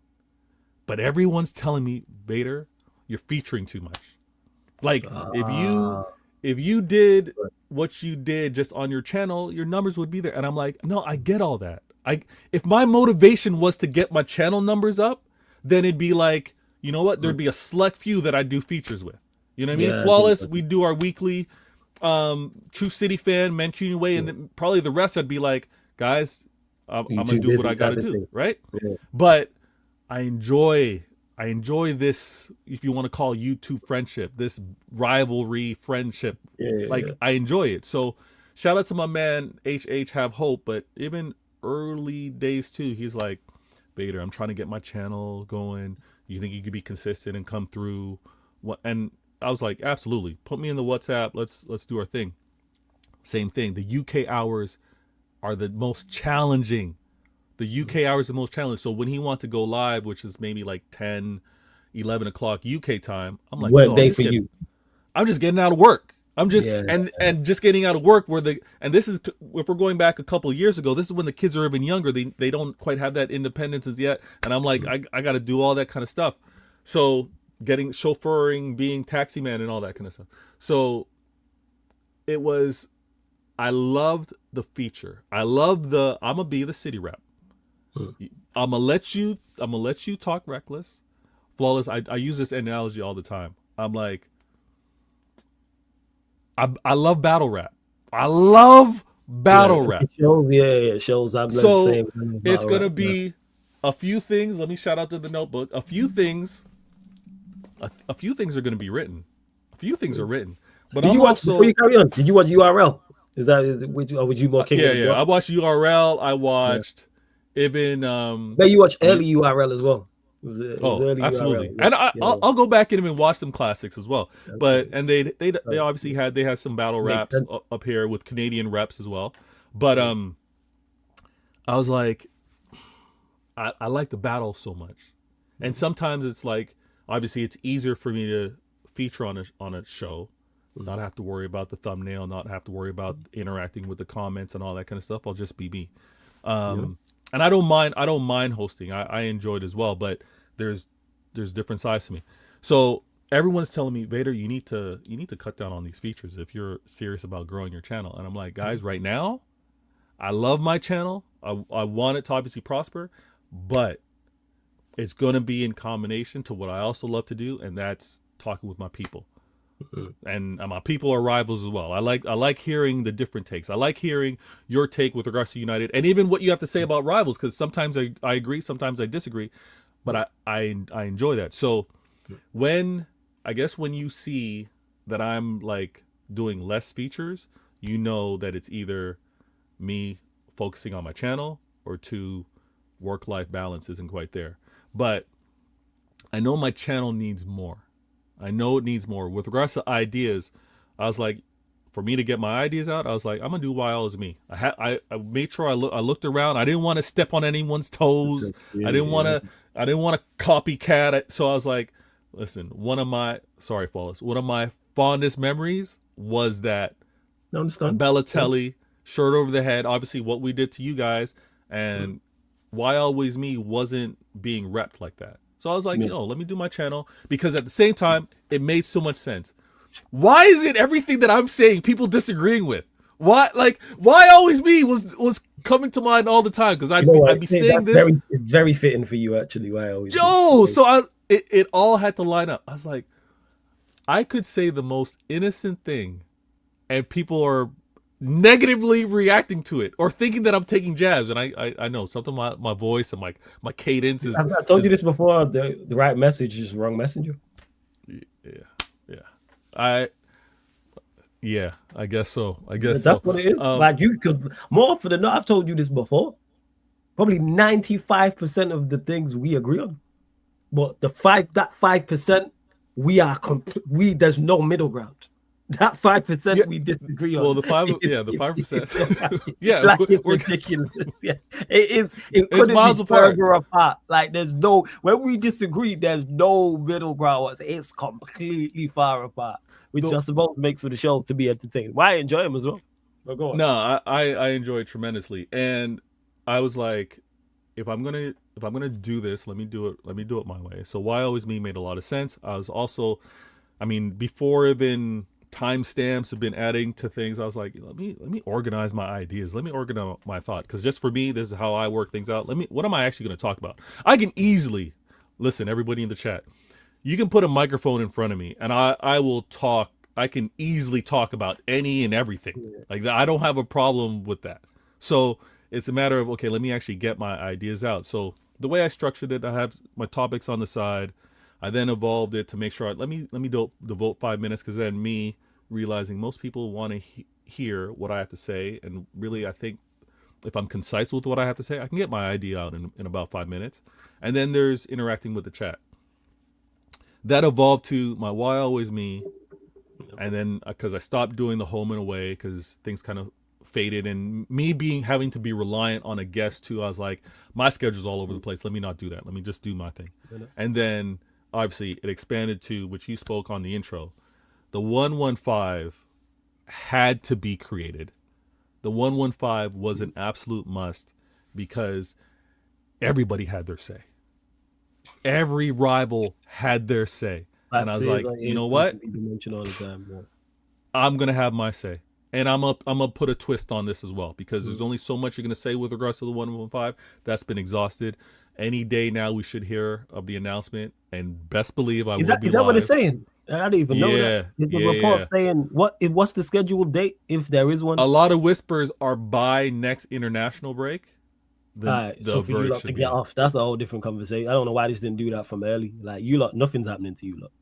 but everyone's telling me, Vader, you're featuring too much. Like, if you did what you did just on your channel, your numbers would be there. And I'm like, no, I get all that. If my motivation was to get my channel numbers up, then it'd be like, you know what? There'd be a select few that I do features with. You know what I mean? Yeah, Flawless, we do our weekly True City Fan, Mancunian Way, and then probably the rest I'd be like, guys, I'm going to do what I got to do, right? Yeah. But I enjoy this, if you want to call YouTube friendship, this rivalry friendship. I enjoy it. So shout out to my man HH Have Hope, but even early days too, he's like, Vader, I'm trying to get my channel going. You think you could be consistent and come through? And I was like, absolutely. Put me in the WhatsApp. Let's do our thing. Same thing. The UK hours are the most challenging. The UK hours are the most challenging. So when he wants to go live, which is maybe like 10, 11 o'clock UK time, I'm like, what day for you? I'm just getting out of work. I'm just and just getting out of work and this is, if we're going back a couple of years ago, this is when the kids are even younger. They don't quite have that independence as yet. And I'm like, I got to do all that kind of stuff. So getting chauffeuring, being taxi man and all that kind of stuff. So I loved the feature. I love I'm gonna be the city rep. I'm gonna let you talk reckless. Flawless. I use this analogy all the time. I'm like, I love battle rap. I love battle rap. It shows. So it's gonna be a few things. Let me shout out to the notebook. A few things are going to be written. A few things are written. But before you carry on, did you watch URL? Would you more king? Yeah. I watched URL. I watched even. But you watch early URL as well. Absolutely. URL. And I'll go back in and watch some classics as well. Okay. But they obviously had some battle raps up here with Canadian reps as well. But I was like, I like the battle so much, and sometimes it's like, obviously it's easier for me to feature on a show, not have to worry about the thumbnail, not have to worry about interacting with the comments and all that kind of stuff. I'll just be me. And I don't mind hosting. I enjoy it as well, but there's different sides to me. So everyone's telling me, Vader, you need to cut down on these features if you're serious about growing your channel. And I'm like, guys, right now, I love my channel. I want it to obviously prosper, but it's going to be in combination to what I also love to do, and that's talking with my people. And my people are rivals as well. I like hearing the different takes. I like hearing your take with regards to United, and even what you have to say about rivals, because sometimes I agree, sometimes I disagree, but I enjoy that. So when you see that I'm like doing less features, you know that it's either me focusing on my channel or work-life balance isn't quite there. But I know my channel needs more. I know it needs more. With regards to ideas, I was like, for me to get my ideas out, I was like, I'm gonna do Why Always Me. I made sure I looked around. I didn't want to step on anyone's toes. I didn't want to copycat it. So I was like, listen, one of my fondest memories was that Bellatelli, shirt over the head, obviously what we did to you guys, and Why Always Me wasn't being repped like that. So I was like, let me do my channel, because at the same time, it made so much sense. Why is it everything that I'm saying people disagreeing with? Why Always Me was coming to mind all the time, because I'd be saying this. It's very fitting for you, actually. Why Always Me. So it all had to line up. I was like, I could say the most innocent thing, and people are negatively reacting to it or thinking that I'm taking jabs. And I know something about my voice and my cadence is. I've told you this before. The right message is wrong messenger. I guess so. That's what it is. Like you, because more often than not, I've told you this before. Probably 95% of the things we agree on, but that 5%, there's no middle ground. That 5% we disagree on. Well, the 5%. Yeah, like it's ridiculous. Yeah, it is. It couldn't be further apart. Like when we disagree, there's no middle ground. It's completely far apart, which I suppose makes for the show to be entertaining. Well, I enjoy them as well. But go on. No, I enjoy it tremendously, and I was like, if I'm gonna do this, let me do it my way. So Why Always Me made a lot of sense. I was also, before even timestamps have been adding to things, I was like, let me organize my ideas, let me organize my thought, because just for me, this is how I work things out. What am I actually going to talk about? I can easily listen, everybody in the chat, you can put a microphone in front of me and I will talk. I can easily talk about any and everything. Like I don't have a problem with that. So it's a matter of, okay, let me actually get my ideas out. So the way I structured it, I have my topics on the side. I then evolved it to make sure let me devote 5 minutes, because then me realizing most people want to hear what I have to say, and really I think if I'm concise with what I have to say, I can get my idea out in about 5 minutes. And then there's interacting with the chat. That evolved to my Why Always Me, and then because I stopped doing the home and away because things kind of faded, and me having to be reliant on a guest too, I was like, my schedule's all over the place, let me not do that, let me just do my thing. And then obviously it expanded to, which you spoke on the intro, the 115 had to be created. The 115 was an absolute must, because everybody had their say. Every rival had their say. And I was like, you know what? I'm going to have my say. And I'm gonna put a twist on this as well, because there's only so much you're going to say with regards to the 115. That's been exhausted. Any day now we should hear of the announcement, and best believe I will be live. Is that what it's saying? I didn't even know that. Is the report saying what's the scheduled date, if there is one? A lot of whispers are by next international break. So for you lot to get off, that's a whole different conversation. I don't know why this didn't do that from early. Like you lot, nothing's happening to you lot.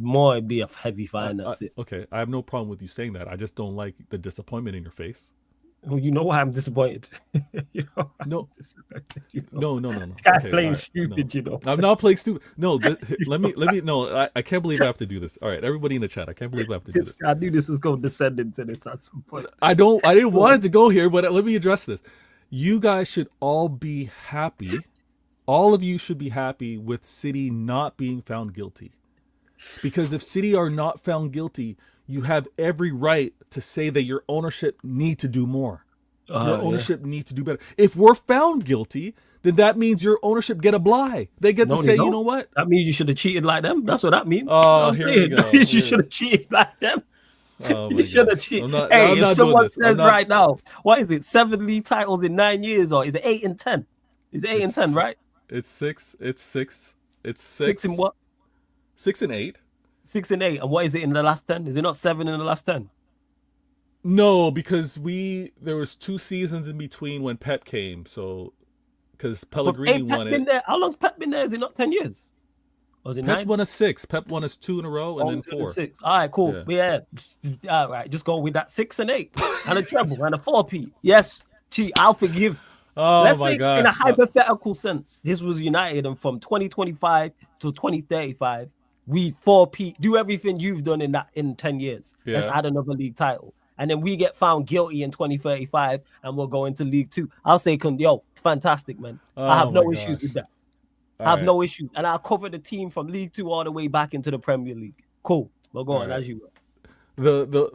More it'd be a heavy fine. That's it. Okay, I have no problem with you saying that. I just don't like the disappointment in your face. Well, you know why I'm disappointed. No. This guy's playing stupid. No. You know, I'm not playing stupid. No, let me. No, I can't believe I have to do this. All right, everybody in the chat, I can't believe I have to do this. I knew this was going to descend into this at some point. I didn't want it to go here, but let me address this. You guys should all be happy. All of you should be happy with City not being found guilty, because if City are not found guilty, you have every right to say that your ownership need to do more. Your ownership need to do better. If we're found guilty, then that means your ownership get a bly. They get to say, you know what? That means you should have cheated like them. That's what that means. Oh, here we go. You should have cheated like them. Oh you should have cheated. If someone says right now, what is it? 7 league titles in 9 years, or is it 8 and 10? Is it 8 and 10, right? It's 6. It's 6. It's 6. 6 and what? 6 and 8. 6 and 8. And what is it in the last 10? Is it not 7 in the last 10? No, because there was 2 seasons in between when Pep came. So, because Pellegrini won it. How long's Pep been there? Is it not 10 years? Or is it Pep 9? won us 6. Pep won us 2 in a row and then 4. 6. All right, cool. Yeah. All right, just go with that 6 and 8 and a treble and a 4P. Yes, I'll forgive. Oh, let's my say God. In a hypothetical sense, this was United, and from 2025 to 2035, we 4P, do everything you've done in 10 years. Let's add another league title. and then we get found guilty in 2035, and we'll go into League Two. I'll say, yo, fantastic, man. I have Oh my no issues gosh. with that. All I have right. no issues, and I'll cover the team from League Two all the way back into the Premier League. Cool. Well, go All on right. as you will.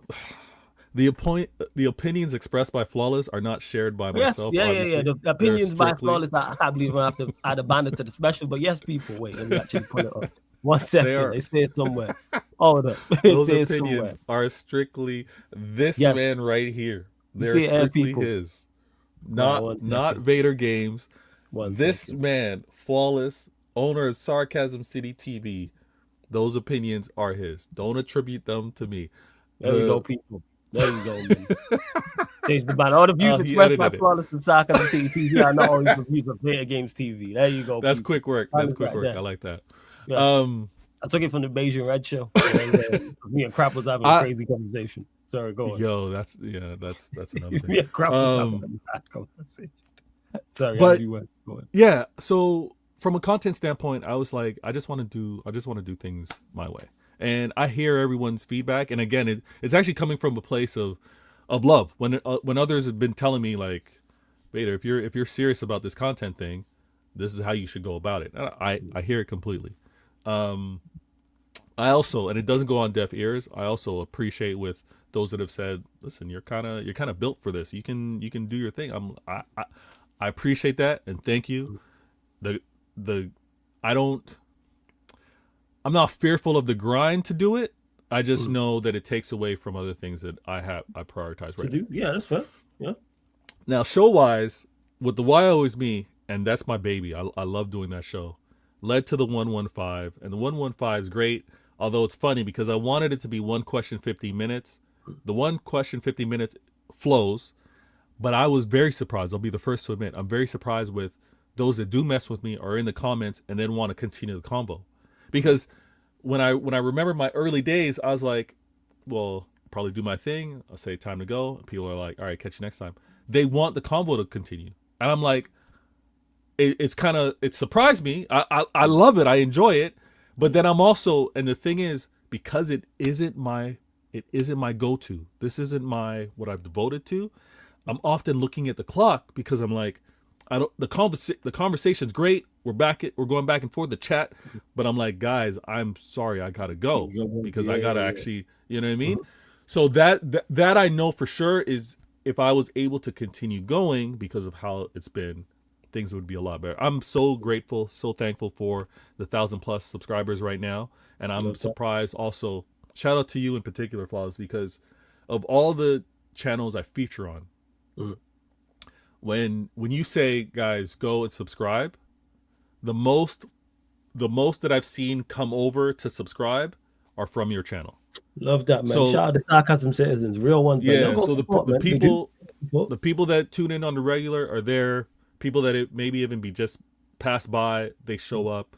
The opinions expressed by Flawless are not shared by Yes, myself. yeah. Obviously, The they're opinions by strictly Flawless, I can't believe I have to add a banner to the special. But yes, people, wait, let me actually pull it up. 1 they second. are They say it somewhere. Hold up. those It says opinions somewhere. are strictly this Yes, man right here. you They're see it, strictly people. his, Right, 1 not second. Vader Games. 1 This second. man, Flawless, owner of Sarcasm City TV. Those opinions are his. Don't attribute them to me. There we go, people. There you go, man. Change the banner. All the views He expressed by edited it. Flawless and Sarcasm City TV are not always the views of Vader Games TV. There you go. That's people. quick work. That That's is quick right work. there. I like that. Yes. I took it from the Beijing Red Show. Me and Crap was having a crazy conversation. Sorry, go on. Yo, that's another thing. Me and Crap was having a bad conversation. Sorry, but you went. Go on. Yeah, so from a content standpoint, I was like, I just want to do things my way. And I hear everyone's feedback, and again, it's actually coming from a place of love. When others have been telling me like, Vader, if you're serious about this content thing, this is how you should go about it. I hear it completely. I also, and it doesn't go on deaf ears, I also appreciate with those that have said, listen, you're kind of built for this. You can do your thing. I appreciate that, and thank you. I'm not fearful of the grind to do it. I just know that it takes away from other things that I prioritize right now. Yeah, that's fair. Yeah. Now, show wise, with the Why Always Me, and that's my baby. I love doing that show. Led to the 115, and the 115 is great. Although it's funny because I wanted it to be one question 50 minutes. The one question 50 minutes flows, but I was very surprised. I'll be the first to admit I'm very surprised with those that do mess with me or in the comments and then want to continue the convo. Because when I remember my early days, I was like, well, probably do my thing. I'll say time to go. People are like, all right, catch you next time. They want the convo to continue. And I'm like, it surprised me. I love it. I enjoy it. But then I'm also, and the thing is, because it isn't my go-to. This isn't what I've devoted to. I'm often looking at the clock because I'm like, the conversation's great. We're going back and forth, the chat, but I'm like, guys, I'm sorry, I gotta go because I gotta actually, you know what I mean? So that I know for sure is if I was able to continue going because of how it's been, things would be a lot better. I'm so grateful, so thankful for the 1,000+ subscribers right now, and I'm surprised also. Shout out to you in particular, Flawless, because of all the channels I feature on. When you say, guys, go and subscribe, the most that I've seen come over to subscribe are from your channel. Love that, man. So, shout out to Sarcasm Citizens, real ones. Yeah. So the people that tune in on the regular are there. People that it maybe even be just pass by, they show up.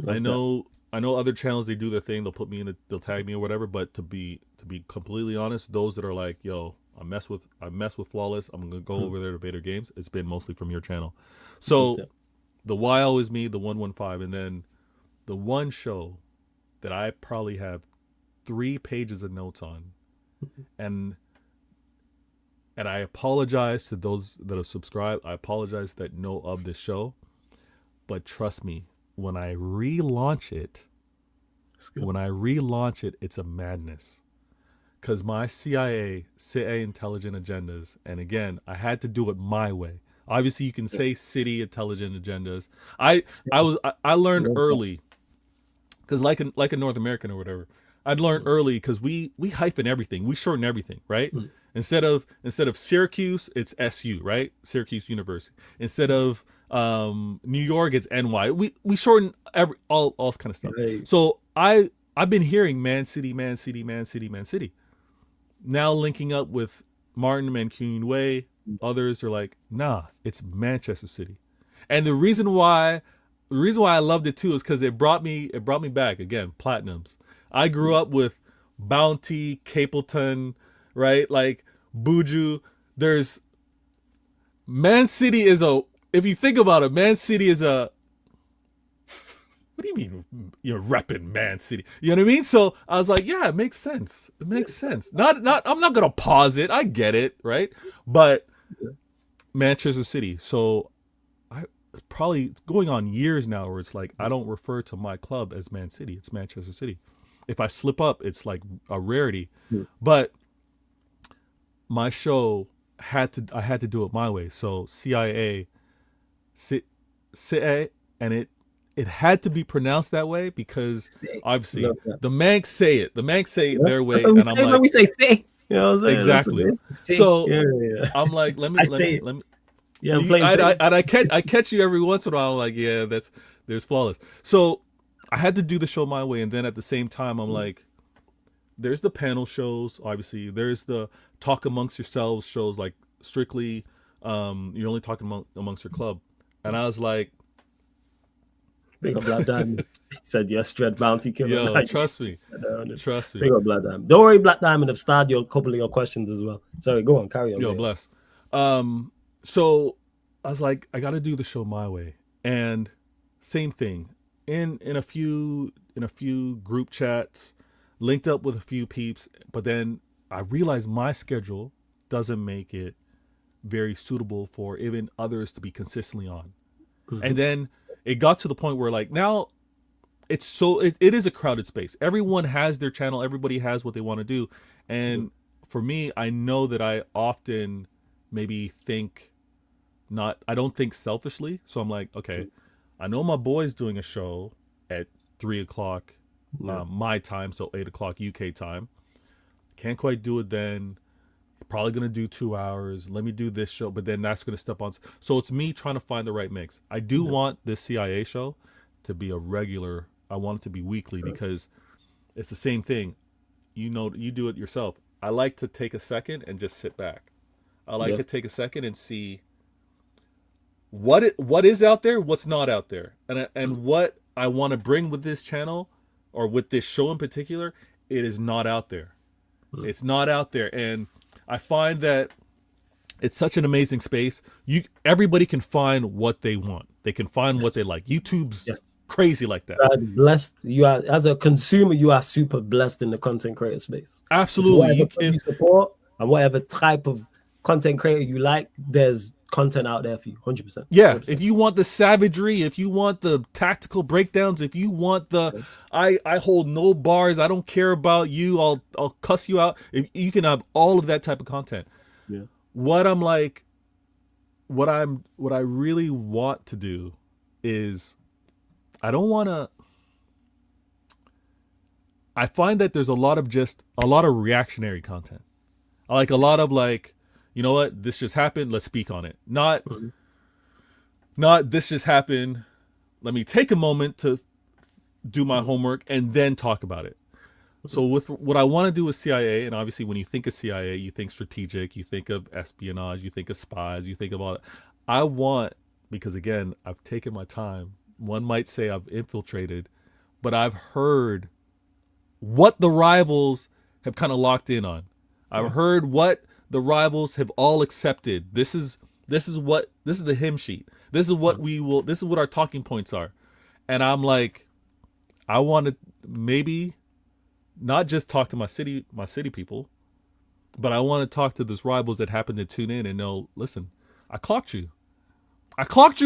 I know other channels, they do their thing. They'll put me in, they'll tag me or whatever. But to be completely honest, those that are like, yo, I mess with Flawless, I'm gonna go over there to Vader Games. It's been mostly from your channel. So the Why Always Me, the 115, and then the one show that I probably have 3 pages of notes on, and I apologize to those that have subscribed. I apologize that know of this show, but trust me, when I relaunch it, it's a madness. Because my CIA intelligent agendas, and again, I had to do it my way. Obviously, you can say city intelligent agendas. I learned early, because like a North American or whatever, I'd learned early because we hyphen everything, we shorten everything, right? Instead of Syracuse, it's SU, right? Syracuse University. Instead of New York, it's NY. We shorten all kind of stuff. Right. So I've been hearing Man City. Now linking up with Martin Mancunian Way, others are like, nah, it's Manchester City. And the reason why I loved it too is because it brought me back again. Platinums. I grew up with Bounty, Capleton, right? Like Buju. There's Man City is if you think about it, Man City is what do you mean you're repping Man City? You know what I mean? So I was like, yeah, it makes sense. It makes sense. I'm not gonna pause it. I get it, right? But Manchester City. So I probably going on years now where it's like I don't refer to my club as Man City. It's Manchester City. If I slip up, it's like a rarity. But my show I had to do it my way. So CIA, and it had to be pronounced that way because obviously the Manx say it. The Manx say it their way, and I'm like, when we say say, you know what I'm saying? exactly. So I'm like, let me. Yeah, I'm playing I catch you every once in a while. I'm like, yeah, there's flawless. So I had to do the show my way, and then at the same time, I'm like, there's the panel shows, obviously. There's the talk amongst yourselves shows, like strictly, you're only talking amongst your club, and I was like, big up Black Diamond. He said yes, Dread Bounty Killer. Yo, trust me. Trust me. Big up Black Diamond. Don't worry, Black Diamond have started a couple of your questions as well. Sorry, go on, carry on. Yo, bless. So I was like, I got to do the show my way, and same thing in a few group chats, linked up with a few peeps, but then I realized my schedule doesn't make it very suitable for even others to be consistently on. And then it got to the point where like now it is a crowded space. Everyone has their channel. Everybody has what they want to do. And for me, I know that I often maybe I don't think selfishly. So I'm like, okay, I know my boy's doing a show at 3:00 my time, so 8:00 UK time. Can't quite do it then. Probably gonna do 2 hours. Let me do this show, but then that's gonna step on. So it's me trying to find the right mix. I do want this CIA show to be a regular. I want it to be weekly because it's the same thing. You know, you do it yourself. I like to take a second and just sit back. I like to take a second and see what is out there, what's not out there, and what I want to bring with this channel or with this show in particular. It is not out there. It's not out there, and I find that it's such an amazing space. Everybody can find what they want. They can find what they like. YouTube's crazy like that. Blessed. You are, as a consumer, you are super blessed in the content creator space. Absolutely. You support and whatever type of content creator you like, there's content out there for you. 100%. Yeah. 100%. If you want the savagery, if you want the tactical breakdowns, if you want the I hold no bars, I don't care about you, I'll cuss you out. If you can have all of that type of content. Yeah. What I really want to do is I find that there's a lot of reactionary content. I like a lot of like, you know what, this just happened, let's speak on it. Not this just happened, let me take a moment to do my homework and then talk about it. So with what I want to do with CIA, and obviously when you think of CIA, you think strategic, you think of espionage, you think of spies, you think of all that. I want, because again, I've taken my time. One might say I've infiltrated, but I've heard what the rivals have kind of locked in on. I've heard what the rivals have all accepted. This is the hymn sheet. This is what this is what our talking points are. And I'm like, I want to maybe not just talk to my city people, but I want to talk to those rivals that happen to tune in and know, listen, I clocked you. I clocked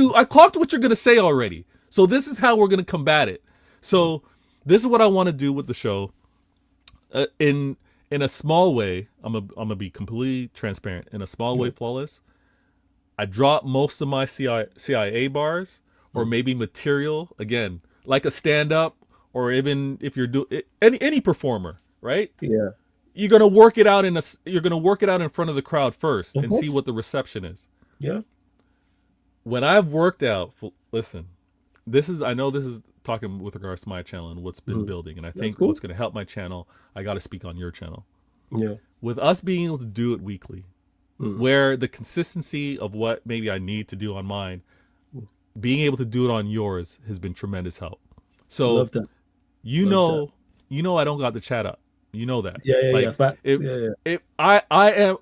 what you're going to say already. So this is how we're going to combat it. So this is what I want to do with the show. In a small way, I'm gonna be completely transparent. In a small way, flawless. I drop most of my CIA bars, or maybe material again, like a stand up, or even if you're any performer, right? Yeah. You're gonna work it out in front of the crowd first and see what the reception is. Yeah. When I've worked out, listen, I know this is talking with regards to my channel and what's been building, and I think what's going to help my channel, I got to speak on your channel. Yeah. With us being able to do it weekly, where the consistency of what maybe I need to do on mine, being able to do it on yours has been tremendous help. So, you know, I don't got the chat up. You know that. Yeah. Like Facts. if Yeah. if I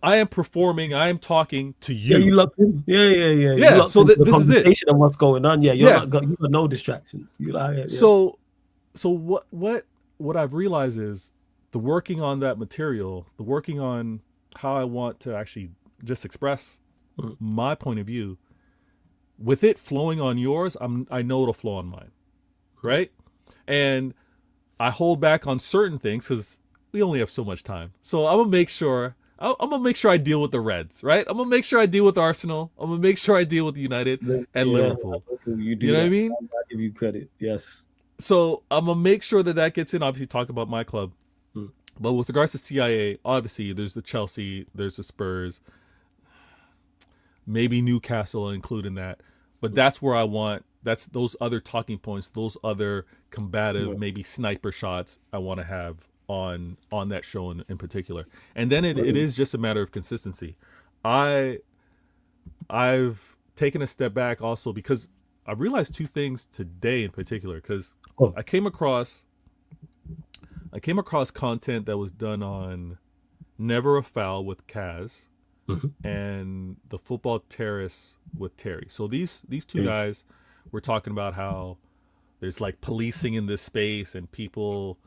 am performing, I am talking to Yeah, you you. locked in. Yeah. You Yeah. locked So into the this is it. conversation and what's going on. Yeah, you're Yeah. not got you got no distractions. You like it, yeah. So what I've realized is the working on that material, the working on how I want to actually just express my point of view, with it flowing on yours, I know it'll flow on mine, right? And I hold back on certain things because we only have so much time. So I'm gonna make sure. I'm gonna make sure I deal with the Reds, right? I'm gonna make sure I deal with Arsenal. I'm gonna make sure I deal with United and Yeah, Liverpool. you You do know what I that. mean? I give you credit. Yes. So I'm gonna make sure that gets in. Obviously, talk about my club, Mm. but with regards to CIA, obviously there's the Chelsea, there's the Spurs, maybe Newcastle include in that. But that's where I want. That's those other talking points, those other combative, maybe sniper shots I want to have on that show in particular. And then it is just a matter of consistency. I've taken a step back also because I realized two things today in particular because Oh. I came across content that was done on Never a Foul with Kaz and the Football Terrace with Terry. So these two guys were talking about how there's like policing in this space and people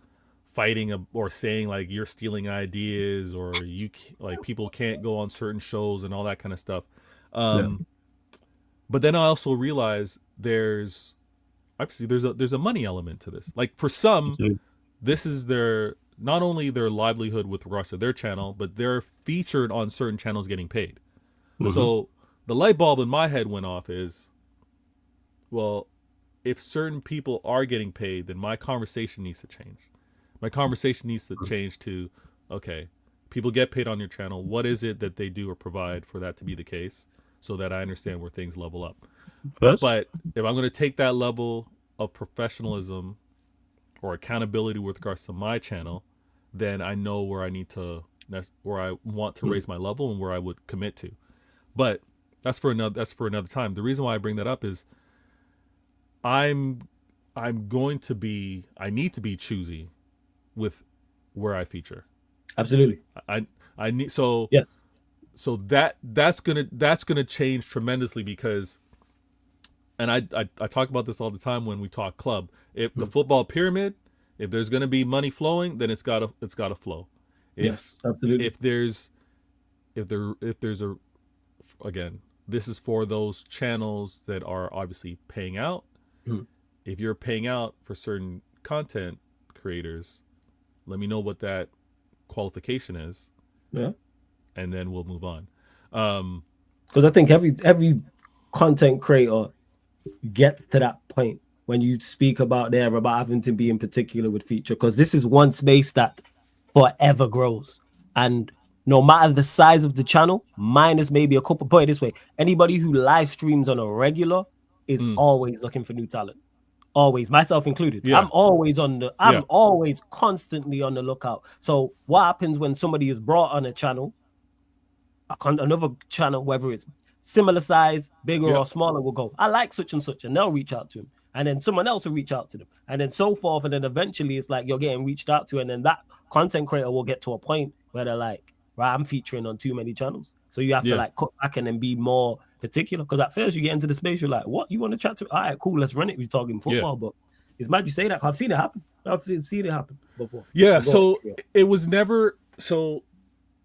fighting or saying like you're stealing ideas or you like people can't go on certain shows and all that kind of stuff. But then I also realized there's a money element to this. Like for some, this is their not only their livelihood with regards to their channel, but they're featured on certain channels getting paid. So the light bulb in my head went off is, well, if certain people are getting paid, then my conversation needs to change. My conversation needs to change to, okay, people get paid on your channel. What is it that they do or provide for that to be the case so that I understand where things level up? First? But if I'm going to take that level of professionalism or accountability with regards to my channel, then I know where where I want to raise my level and where I would commit to. But that's for another time. The reason why I bring that up is I need to be choosy with where I feature. Absolutely. I need so yes. So that's gonna change tremendously because, and I talk about this all the time when we talk club. If the football pyramid, if there's gonna be money flowing, then it's gotta flow. Yes, absolutely. If there's a, again, this is for those channels that are obviously paying out. If you're paying out for certain content creators, let me know what that qualification is. Yeah. And then we'll move on. Because I think every content creator gets to that point when you speak about having to be in particular with feature, because this is one space that forever grows. And no matter the size of the channel, minus maybe a couple, put it this way, anybody who live streams on a regular is always looking for new talent. Always, myself included. Yeah. I'm always always constantly on the lookout. So what happens when somebody is brought on a channel, another channel, whether it's similar size, bigger or smaller, will go, I like such and such, and they'll reach out to him. And then someone else will reach out to them, and then so forth. And then eventually it's like you're getting reached out to, and then that content creator will get to a point where they're like, right, I'm featuring on too many channels. So you have to like cut back and then be more particular. Because at first you get into the space, you're like, what? You want to chat to? All right, cool, let's run it. We're talking football, but it's mad you say that. I've seen it happen. I've seen it happen before. Yeah, so it was never. So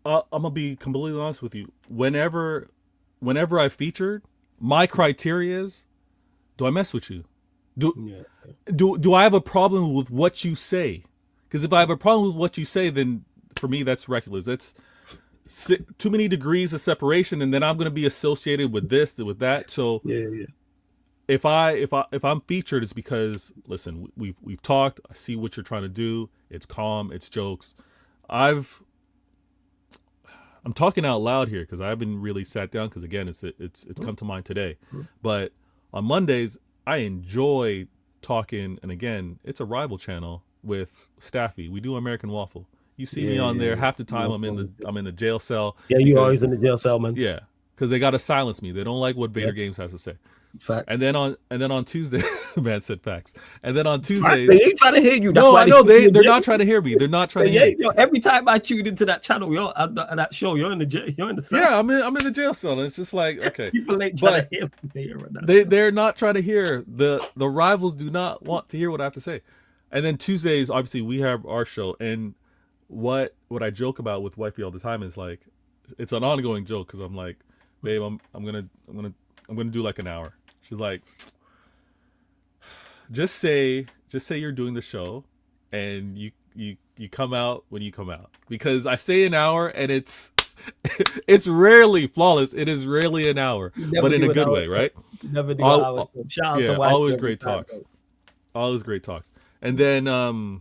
I'm gonna be completely honest with you. Whenever I featured, my criteria is, do I mess with you? Do I have a problem with what you say? Because if I have a problem with what you say, then for me that's reckless. That's too many degrees of separation, and then I'm going to be associated with this, with that. So if I'm featured, it's because, listen, we've talked. I see what you're trying to do. It's calm. It's jokes. I'm talking out loud here because I haven't really sat down because, again, it's come to mind today. But on Mondays, I enjoy talking, and again, it's a rival channel with Staffy. We do American Waffle. You see me on there half the time. I'm in the jail cell. Yeah, you're always in the jail cell, man. Yeah, because they got to silence me. They don't like what Vader Games has to say. Facts. And then on Tuesday, man said facts. And then on Facts. Tuesdays, They ain't trying to hear you. That's no, why I know keep you in they're jail. not trying to hear me. They're not trying to hear Yeah, me. yo, every time I tune into that channel, you're on that show, you're in the jail, you're in the cell. Yeah, I'm in the jail cell. And it's just like, okay, People ain't trying but to hear me right now. they're not trying to hear the rivals do not want to hear what I have to say. And then Tuesdays, obviously, we have our show, and what I joke about with wifey all the time is like, it's an ongoing joke because I'm like, babe, I'm gonna do like an hour. She's like, just say you're doing the show, and you come out when you come out, because I say an hour and it's rarely flawless. It is rarely an hour, but in a good way, right? Never do an hour. Shout out to wife. Always great talks. Always great talks. And then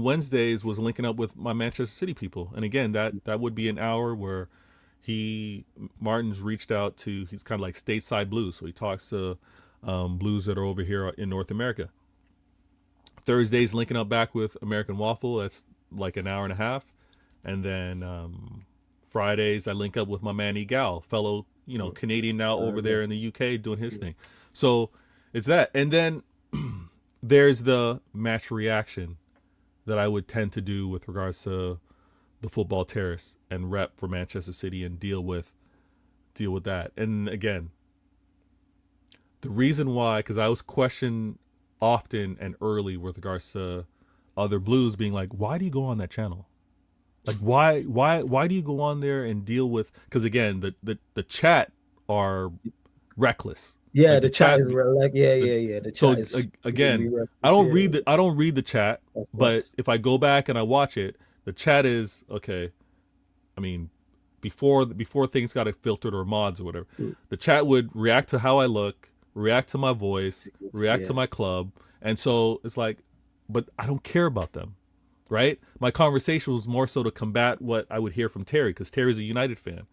Wednesdays was linking up with my Manchester City people. And again, that would be an hour where Martin's reached out to, he's kind of like stateside blues. So he talks to blues that are over here in North America. Thursdays linking up back with American Waffle. That's like an hour and a half. And then Fridays I link up with my man Egal, fellow, Canadian now over there in the UK doing his thing. So it's that. And then there's the match reaction that I would tend to do with regards to the football terrace and rep for Manchester City and deal with that. And again, the reason why, because I was questioned often and early with regards to other blues being like, why do you go on that channel? Like, why do you go on there and deal with, because again, the chat are reckless. Yeah, like the chat is like, the chat is again, really I don't read the chat, but if I go back and I watch it, the chat is okay. I mean, before things got filtered or mods or whatever, the chat would react to how I look, react to my voice, react to my club, and so it's like, but I don't care about them, right? My conversation was more so to combat what I would hear from Terry, because Terry's a United fan,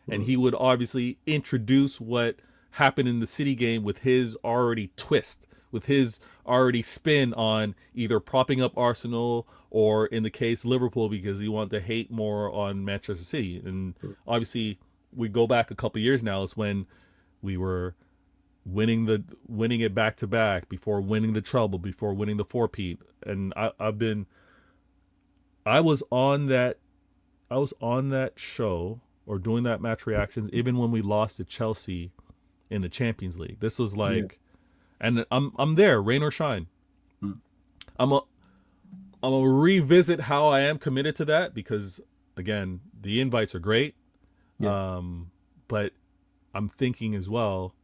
and he would obviously introduce what happened in the City game with his already twist, with his already spin on either propping up Arsenal or, in the case, Liverpool, because he wanted to hate more on Manchester City. And obviously we go back a couple years now, is when we were winning it back to back, before winning the treble, before winning the four-peat. And I was on that show, or doing that match reactions, even when we lost to Chelsea in the Champions League. This was like, and I'm there, rain or shine. I'm a revisit how I am committed to that, because again, the invites are great. But I'm thinking as well,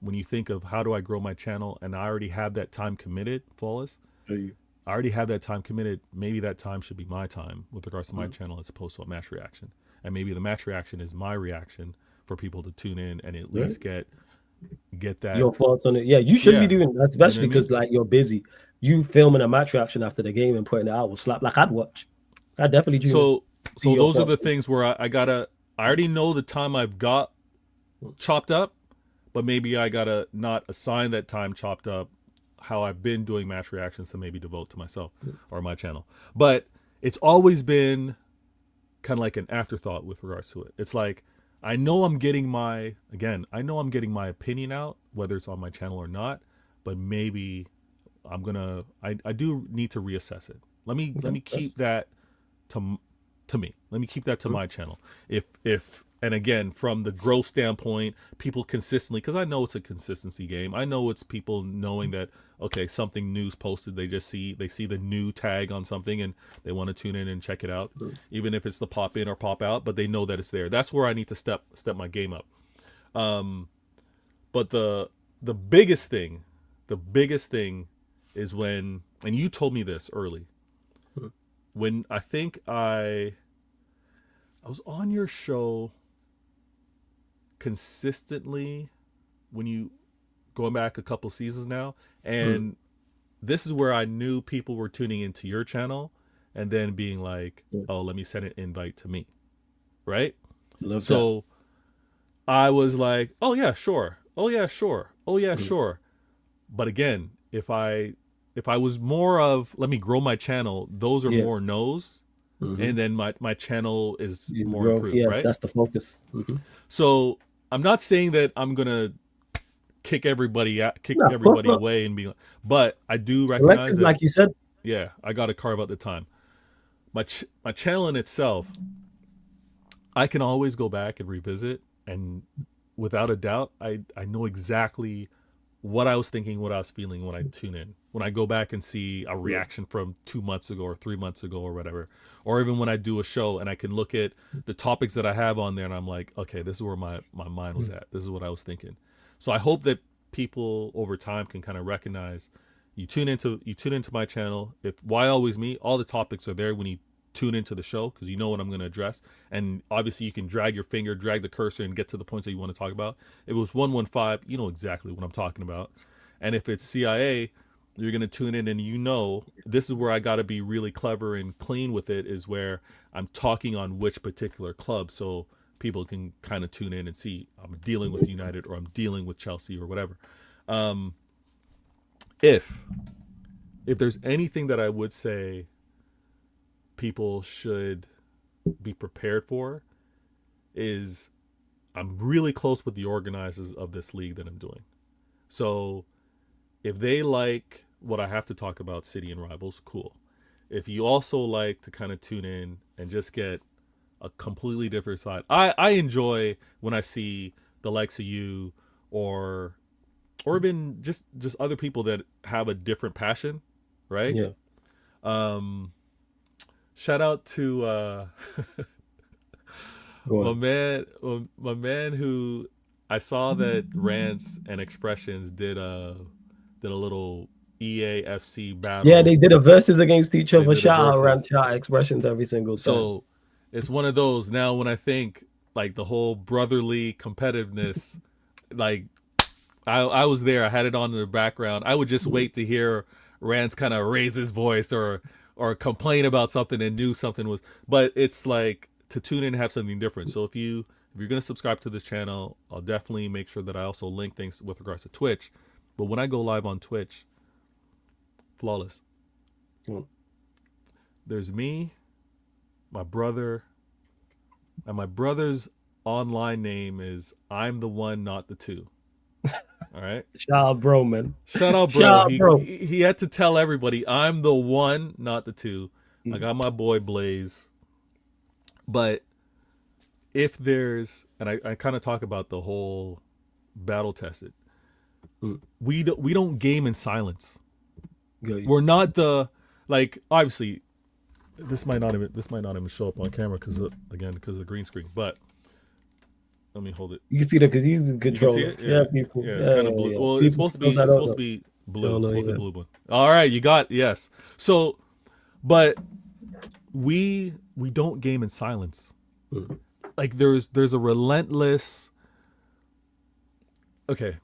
when you think of how do I grow my channel, and I already have that time committed, Flawless. I already have that time committed. Maybe that time should be my time with regards to my channel, as opposed to a match reaction. And maybe the match reaction is my reaction for people to tune in and at least get that, your thoughts on it. Yeah, you should be doing that, especially because like you're busy. You filming a match reaction after the game and putting it out will slap. Like I'd definitely do. So those are the things where I already know the time I've got chopped up, but maybe I gotta not assign that time chopped up how I've been doing match reactions to maybe devote to myself or my channel. But it's always been kind of like an afterthought with regards to it. It's like, I know I'm getting my opinion out, whether it's on my channel or not, but maybe I do need to reassess it. Let me keep that to me. Let me keep that to my channel. If and again, from the growth standpoint, people consistently, because I know it's a consistency game. I know it's people knowing that, okay, something new's posted. They see the new tag on something and they want to tune in and check it out, even if it's the pop in or pop out, but they know that it's there. That's where I need to step my game up. But the biggest thing is when, and you told me this early, when I think I was on your show consistently, when you going back a couple seasons now, and this is where I knew people were tuning into your channel and then being like, oh, let me send an invite to me, right? So I was like, oh yeah, sure, sure. But again, if I was more of, let me grow my channel, those are more no's. And then my channel is more improved, right? That's the focus. So I'm not saying that I'm gonna kick everybody out, kick No, of course everybody not. away, and be like, but I do recognize Collective, that. like you said. Yeah, I got to carve out the time. My channel in itself, I can always go back and revisit, and without a doubt, I know exactly what I was thinking, what I was feeling when I tune in. When I go back and see a reaction from 2 months ago or 3 months ago or whatever, or even when I do a show and I can look at the topics that I have on there and I'm like, okay, this is where my mind was at. This is what I was thinking. So I hope that people over time can kind of recognize you tune into my channel. If Why Always Me, all the topics are there when you tune into the show, because you know what I'm going to address. And obviously you can drag your finger, drag the cursor, and get to the points that you want to talk about. If it was 115, you know exactly what I'm talking about. And if it's CIA, you're going to tune in and you know this is where I got to be really clever and clean with it, is where I'm talking on which particular club, so people can kind of tune in and see I'm dealing with United or I'm dealing with Chelsea or whatever. If there's anything that I would say people should be prepared for, is I'm really close with the organizers of this league that I'm doing. So if they like what I have to talk about, City and Rivals, cool. If you also like to kind of tune in and just get a completely different side, I enjoy when I see the likes of you or even just other people that have a different passion, right? Yeah. Shout out to my man who I saw that Rants and Expressions did a little EAFC battle. Yeah, they did a versus against each They other. did a Shout out versus. around chat expressions every single time. So it's one of those. Now when I think like the whole brotherly competitiveness, like I was there. I had it on in the background. I would just wait to hear Rance kind of raise his voice or complain about something and knew something was. But it's like to tune in and have something different. So if you're gonna subscribe to this channel, I'll definitely make sure that I also link things with regards to Twitch. But when I go live on Twitch, flawless. There's me, my brother, and my brother's online name is I'm the One, Not the Two. All right. Shout out, bro, man. Shout out, bro. Shout out, bro. He had to tell everybody I'm the one, not the two. I got my boy Blaze. But if there's, and I kind of talk about the whole battle tested. We don't game in silence. We're not the, like, obviously this might not even show up on camera because of the green screen, but let me hold it. You can see that because you use the controller. You can see it? Yeah, people. Yeah, it's kind of blue. Well, it's supposed to be blue. It's supposed to be blue one. All right, you got, yes. So, but we don't game in silence. Like there's a relentless. Okay.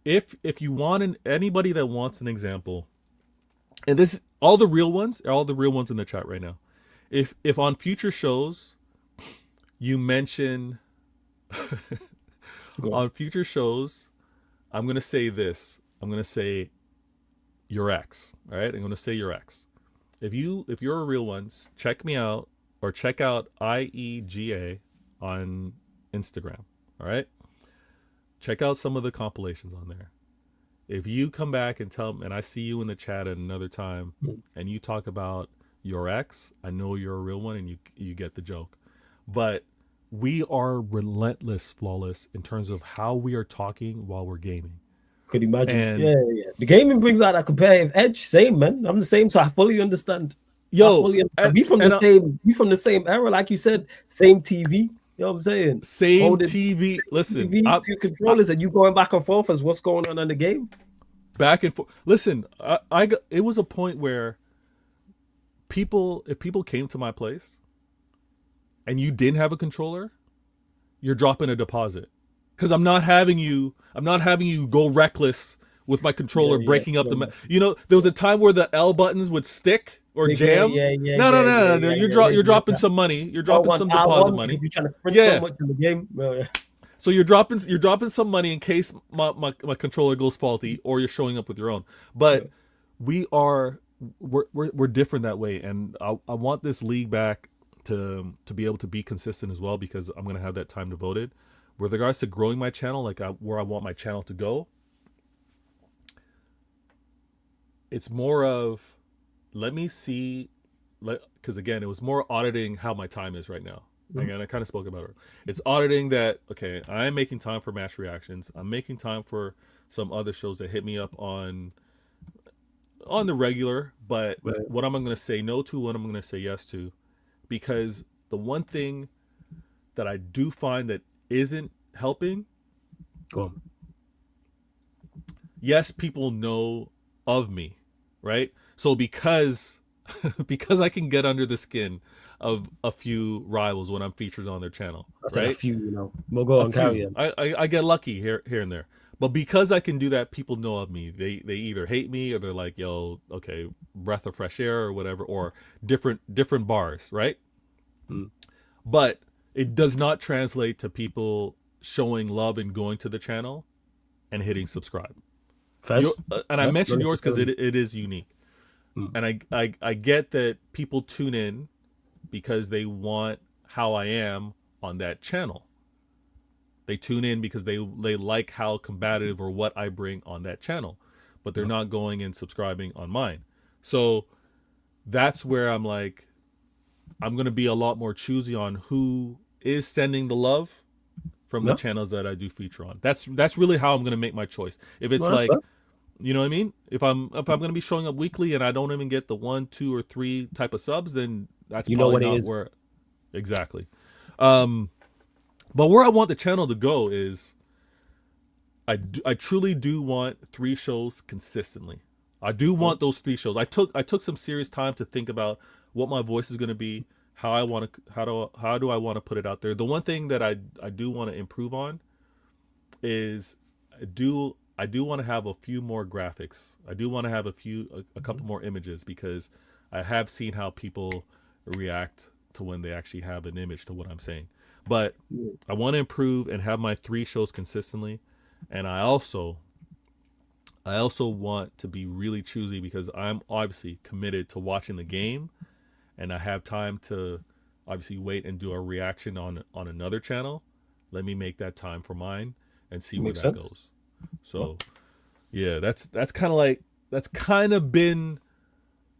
If you want anybody that wants an example, and this all the real ones in the chat right now. If on future shows you mention on future shows, I'm gonna say this. I'm gonna say your ex. All right, I'm gonna say your ex. If you're a real one, check me out or check out IEGA on Instagram. All right, check out some of the compilations on there. If you come back and tell me, and I see you in the chat at another time, and you talk about your ex, I know you're a real one, and you get the joke. But we are relentless, flawless in terms of how we are talking while we're gaming. Could imagine. And yeah. The gaming brings out that competitive edge. Same, man. I'm the same, so I fully understand. We from the same era, like you said. Same TV. You know what I'm saying? Same TV. Listen, TV, two controllers, and you going back and forth as what's going on in the game. Back and forth. Listen, it was a point where if people came to my place and you didn't have a controller, you're dropping a deposit. Because I'm not having you go reckless with my controller, breaking up the. You know, there was a time where the L buttons would stick or jam. No. You're dropping some money. You're dropping some deposit money. You're trying to sprint so much in the game. So you're dropping some money in case my controller goes faulty, or you're showing up with your own. But we're different that way, and I want this league back to be able to be consistent as well, because I'm gonna have that time devoted with regards to growing my channel, like where I want my channel to go, it's more of, let me see, because again, it was more auditing how my time is right now. Again, I kind of spoke about it. It's auditing that, okay, I'm making time for Match Reactions. I'm making time for some other shows that hit me up on the regular, but what am I going to say no to, what I'm going to say yes to? Because the one thing that I do find that isn't helping, Go on. yes, people know of me, right? So because I can get under the skin of a few rivals when I'm featured on their channel, right? A few, we'll go on, carry on. I get lucky here and there, but because I can do that, people know of me. They either hate me or they're like, yo, okay, breath of fresh air or whatever, or different bars, right? But it does not translate to people showing love and going to the channel and hitting subscribe. I mentioned yours because it is unique. And I get that people tune in because they want how I am on that channel. They tune in because they like how combative or what I bring on that channel, but they're not going and subscribing on mine. So that's where I'm like, I'm going to be a lot more choosy on who is sending the love from the channels that I do feature on. That's really how I'm going to make my choice. If it's you know what I mean? If I'm going to be showing up weekly and I don't even get the 1, 2, or 3 type of subs, then that's probably not where. Exactly. But where I want the channel to go is, I truly do want 3 shows consistently. I do want those 3 shows. I took some serious time to think about what my voice is going to be, how do I want to put it out there. The one thing that I do want to improve on is I do want to have a few more graphics. I do want to have a couple more images, because I have seen how people react to when they actually have an image to what I'm saying. But I want to improve and have my 3 shows consistently. And I also want to be really choosy, because I'm obviously committed to watching the game, and I have time to obviously wait and do a reaction on another channel. Let me make that time for mine and see where that goes. So yeah, that's kind of been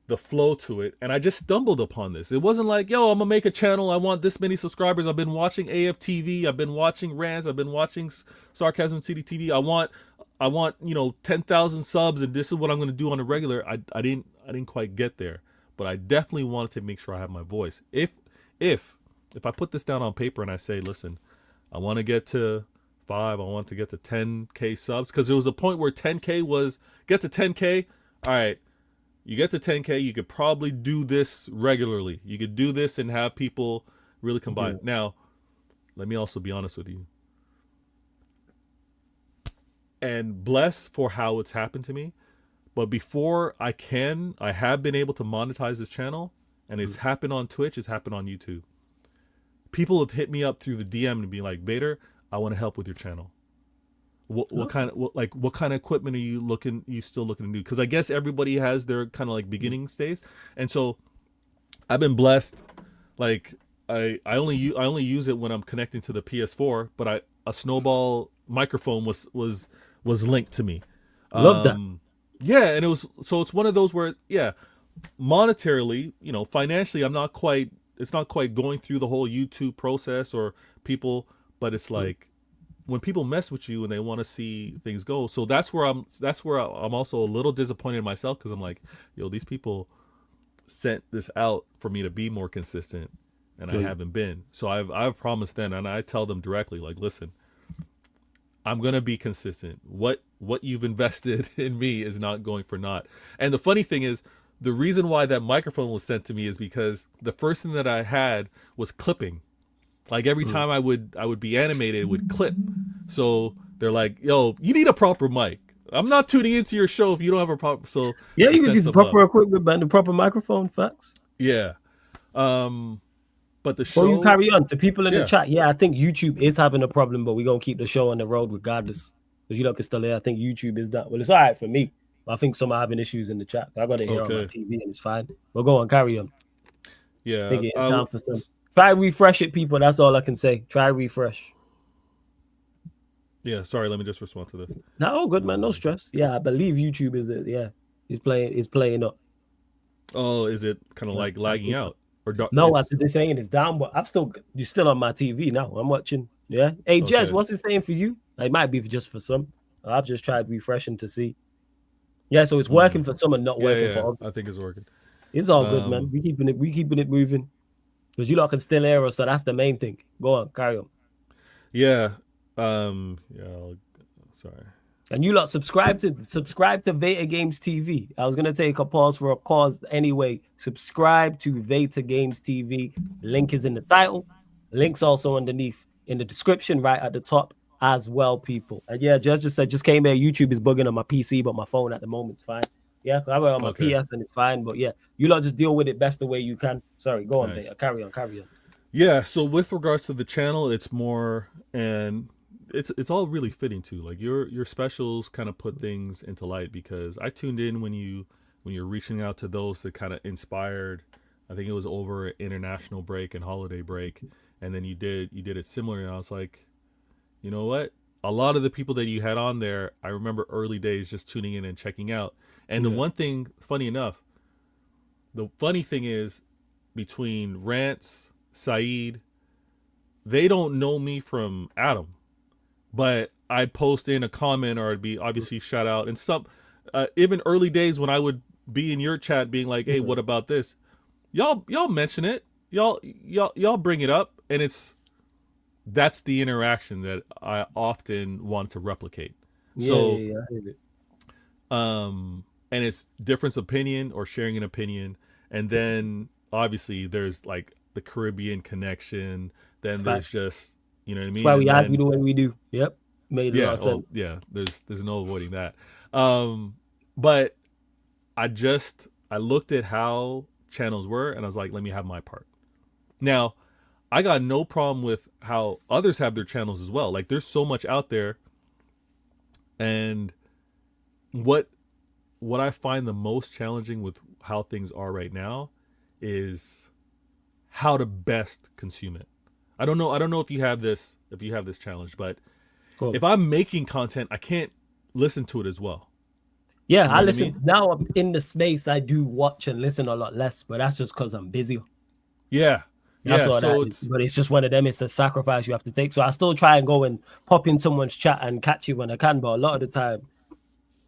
the flow to it. And I just stumbled upon this. It wasn't like, yo, I'm gonna make a channel, I want this many subscribers. I've been watching AFTV, I've been watching Rants, I've been watching Sarcasm City TV. I want 10,000 subs, and this is what I'm gonna do on a regular. I didn't quite get there, but I definitely wanted to make sure I have my voice. If I put this down on paper and I say, listen, I want to get to 5, I want to get to 10K subs, because there was a point where 10K was get to 10K. All right, you get to 10K, you could probably do this regularly. You could do this and have people really combine. Now, let me also be honest with you. And bless for how it's happened to me. But before I have been able to monetize this channel, and it's happened on Twitch, it's happened on YouTube. People have hit me up through the DM and be like, Vader, I want to help with your channel. What kind of equipment are you still looking to do? Because I guess everybody has their kind of like beginning stage, and so I've been blessed. Like I only use it when I'm connecting to the PS4, but a Snowball microphone was linked to me. Love that. Yeah, and it's one of those where, yeah, monetarily, financially, it's not quite going through the whole YouTube process or people, but it's like when people mess with you and they want to see things go. So that's where I'm also a little disappointed in myself, because I'm like, yo, these people sent this out for me to be more consistent, and I haven't been. So I've promised them, and I tell them directly, like, listen, I'm gonna be consistent. What you've invested in me is not going for naught. And the funny thing is, the reason why that microphone was sent to me is because the first thing that I had was clipping. Like every time I would be animated, it would clip. So they're like, yo, you need a proper mic. I'm not tuning into your show if you don't have a proper. So yeah, you can get proper equipment and the proper microphone. Facts. Yeah. But the show. Well, you carry on to people in the chat. Yeah, I think YouTube is having a problem, but we're gonna keep the show on the road regardless. Because can still hear. I think YouTube is done. Well, it's all right for me. But I think some are having issues in the chat. I got it here on my TV and it's fine. But go on, carry on. Yeah. Down for some. Try refresh it, people. That's all I can say. Try refresh. Yeah, sorry, let me just respond to this. No, good man, no stress. Yeah, I believe YouTube is it. Yeah, he's playing up. Oh, is it kind of Yeah, like I lagging think so. out? Or No, it's after this saying it's down, but you're still on my TV now. I'm watching. Yeah. Hey, Jez, okay. what's it saying for you? It might be just for some. I've just tried refreshing to see. Yeah, so it's working for some and not Yeah, working yeah, for others. I think it's working. It's all good, man. Um, We keeping it moving because you lot can still hear us, so that's the main thing. Go on, carry on. yeah, yeah. Sorry. And you lot subscribe to Veta Games TV. I was gonna take a pause for a cause anyway. Subscribe to Veta Games TV. Link is in the title. Link's also underneath in the description, right at the top as well, people. And yeah, just said just came here. YouTube is bugging on my PC, but my phone at the moment's fine. Yeah, I went on my Okay, PS and it's fine. But yeah, you lot just deal with it best the way you can. Sorry, go on, nice. Veta. Carry on, carry on. Yeah, so with regards to the channel, it's more, and it's all really fitting too. Like your specials kind of put things into light because I tuned in when you're reaching out to those that kind of inspired. I think it was over an international break and holiday break, and then you did it similar, and I was like, you know what? A lot of the people that you had on there, I remember early days just tuning in and checking out. And the Yeah, one thing, funny enough, the funny thing is between Rants, Saeed, they don't know me from Adam, but I'd post in a comment or I'd be obviously shout out. And some, even early days when I would be in your chat being like, hey, yeah, what about this? Y'all mention it. Y'all bring it up. And that's the interaction that I often want to replicate. yeah, So, yeah, yeah. I hear it. and it's difference opinion or sharing an opinion, and then obviously there's like the Caribbean connection. Then there's Facts. just you know what I That's mean, why and we argue then the way we do. Yep, made a lot yeah, of sense. well, yeah, there's no avoiding that. But I looked at how channels were, and I was like, let me have my part. Now, I got no problem with how others have their channels as well. Like there's so much out there, and what what I find the most challenging with how things are right now is how to best consume it. I don't know if you have this challenge, but Cool. if I'm making content, I can't listen to it as well. Yeah, You I know what I listen mean? now. I'm in the space. I do watch and listen a lot less, but that's just because I'm busy. Yeah. That's Yeah. all that So is. But it's just one of them. It's a sacrifice you have to take. So I still try and go and pop in someone's chat and catch you when I can. But a lot of the time,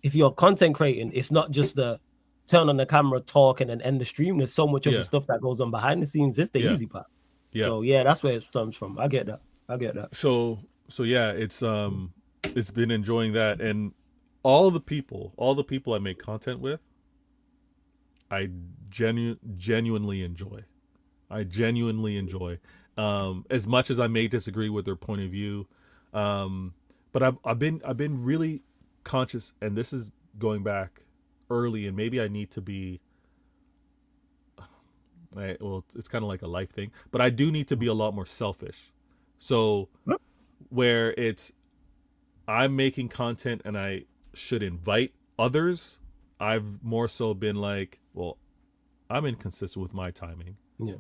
if you're content creating, it's not just the turn on the camera, talk, and then end the stream. There's so much other yeah. stuff that goes on behind the scenes. It's the Yeah. easy part. Yeah. So yeah, that's where it comes from. I get that. I get that. So yeah, it's been enjoying that, and all the people I make content with, I genuinely enjoy. I genuinely enjoy. As much as I may disagree with their point of view, but I've been really conscious, and this is going back early, and maybe I need to be. Well, it's kind of like a life thing, but I do need to be a lot more selfish. So where it's I'm making content and I should invite others, I've more so been like, well, I'm inconsistent with my timing. Yeah.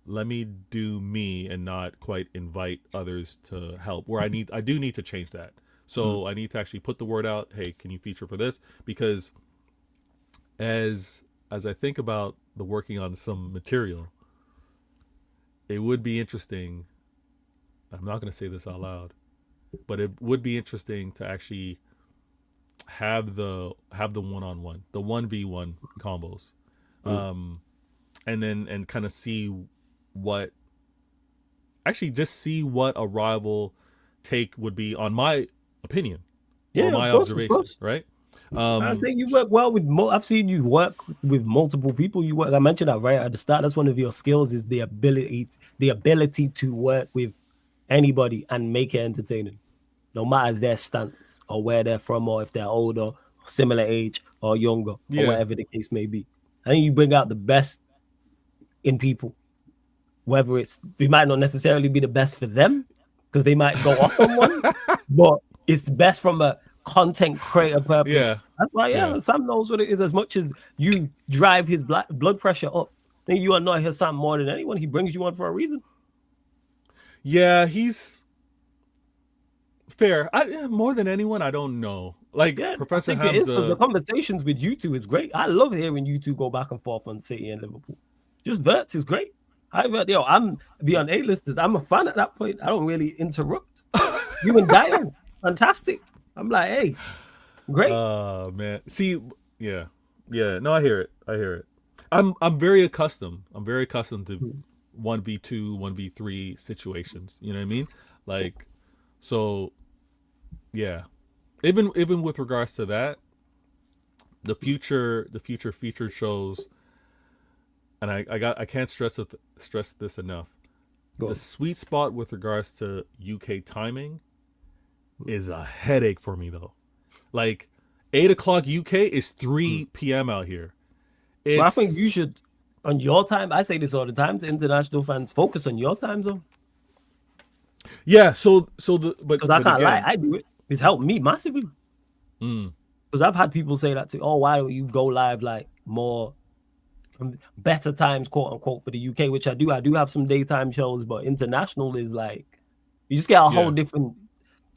Let me do me and not quite invite others to help. Where I do need to change that. So I need to actually put the word out. Hey, can you feature for this? Because as I think about the working on some material, it would be interesting. I'm not going to say this out loud, but it would be interesting to actually have the one-on-one, the 1v1 combos, and kind of see what actually just see what a rival take would be on my opinion or Yeah, of my course, of observation, course. right? I think you work well with. I've seen you work with multiple people. You work. I mentioned that right at the start. That's one of your skills is the ability to work with anybody and make it entertaining, no matter their stance or where they're from, or if they're older, similar age, or younger, or Yeah, whatever the case may be. I think you bring out the best in people. Whether it might not necessarily be the best for them because they might go off on one, but it's best from a content creator purpose. yeah, That's why, yeah, yeah, Sam knows what it is. As much as you drive his blood pressure up, I think you annoy his Sam more than anyone. He brings you on for a reason. yeah. Fair. More than anyone, I don't know. Like Yeah, I Professor think it is because the Hamza. conversations with you two is great. I love hearing you two go back and forth on City and Liverpool. Just Verts is great. I'm be on A-listers. I'm a fan at that point. I don't really interrupt. You and Dio, fantastic. I'm like, hey, great. Man. See, yeah, yeah. No, I hear it. I hear it. I'm very accustomed. I'm very accustomed to 1v2, 1v3 situations. You know what I mean? Like, so, yeah. Even with regards to that, the future featured shows, and I can't stress this enough. Go The on. sweet spot with regards to UK timing is a headache for me though. Like 8 o'clock UK is 3 p.m. out here. But I think you It's should, on your time, I say this all the time to international fans, focus on your time zone. yeah. So the Because I but can't lie, again, I do it. It's helped me massively. mm, Because I've had people say that to, oh, why don't you go live like more better times, quote unquote, for the UK, which I do. I do have some daytime shows, but international is like you just get a whole yeah, different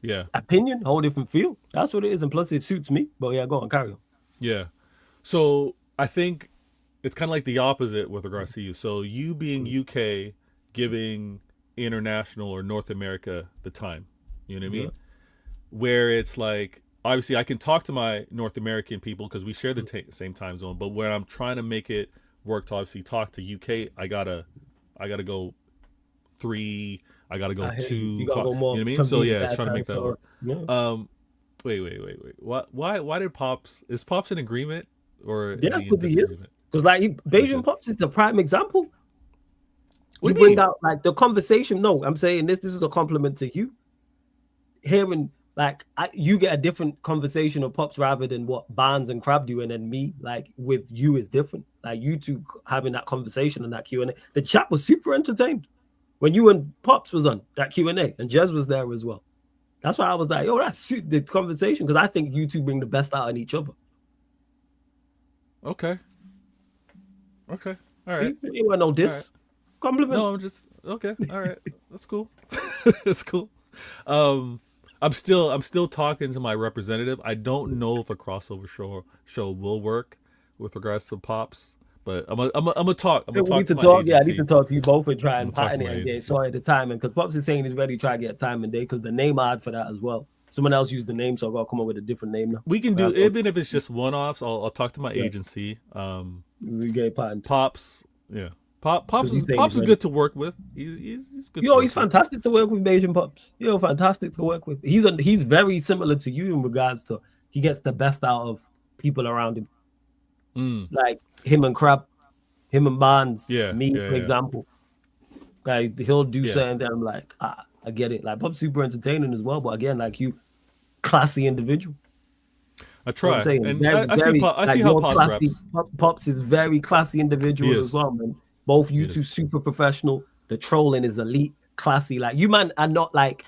yeah, opinion, whole different feel. That's what it is, and plus it suits me. But yeah, go on, carry on. yeah. So I think it's kind of like the opposite with regards to you. So you being UK, giving international or North America the time. You know what I Yeah. mean? Where it's like obviously I can talk to my North American people because we share the same time zone, but when I'm trying to make it work to obviously talk to UK, I gotta go 3, I gotta go I hear you. 2 You gotta o'clock. go You know what more I mean? So convenient yeah, it's that trying to time make that for work. us. Yeah. Wait. Why did Pops, is Pops in agreement or is Yeah, he in because he is. disagreement? Because like Okay. Bayesian Pops is the prime example. You What do you bring mean? out like the conversation. No, I'm saying this is a compliment to you. Hearing like you get a different conversation of Pops rather than what Barnes and Crab do, and then me like with you is different. Like you two having that conversation and that Q&A. The chat was super entertained when you and Pops was on that Q&A, and Jez was there as well. That's why I was like, yo, that's the conversation, because I think you two bring the best out in each other. Okay. Okay. All right. See, you want no All right. diss. Compliment. No, I'm just okay. All right. That's cool. That's cool. Um I'm still talking to my representative. I don't know if a crossover show will work with regards to Pops, but I'm gonna talk. I'm Yeah, gonna we talk need to to my talk. Yeah, I need to agency. talk to you both and try I'm and gonna talk to pattern my it and get agency. sorted the timing. Because Pops is saying he's ready to try to get time and day because the name I had for that as well. Someone else used the name, so I got to come up with a different name now. We can We do have to, even if it's just one-offs. I'll talk to my yeah, agency. we get patterned Pops, yeah. Pops because he's is saying he's Pops is ready. good to work with. He's good to Yo, he's work with. fantastic to work with, Asian Pops. Yo, fantastic to work with. He's very similar to you in regards to he gets the best out of people around him, Mm, like him and Crab, him and Barnes, yeah, me, yeah, for yeah, example. Like he'll do yeah. certain things. I'm like, I get it. Like Pop's super entertaining as well, but again, like you, classy individual. I You know what I'm try, saying? and Very, I see very I see like how your Pops classy. reps. Pops is very classy He individual as is. well, man. Both He you two is. super professional. The trolling is elite, classy. Like you man are not like,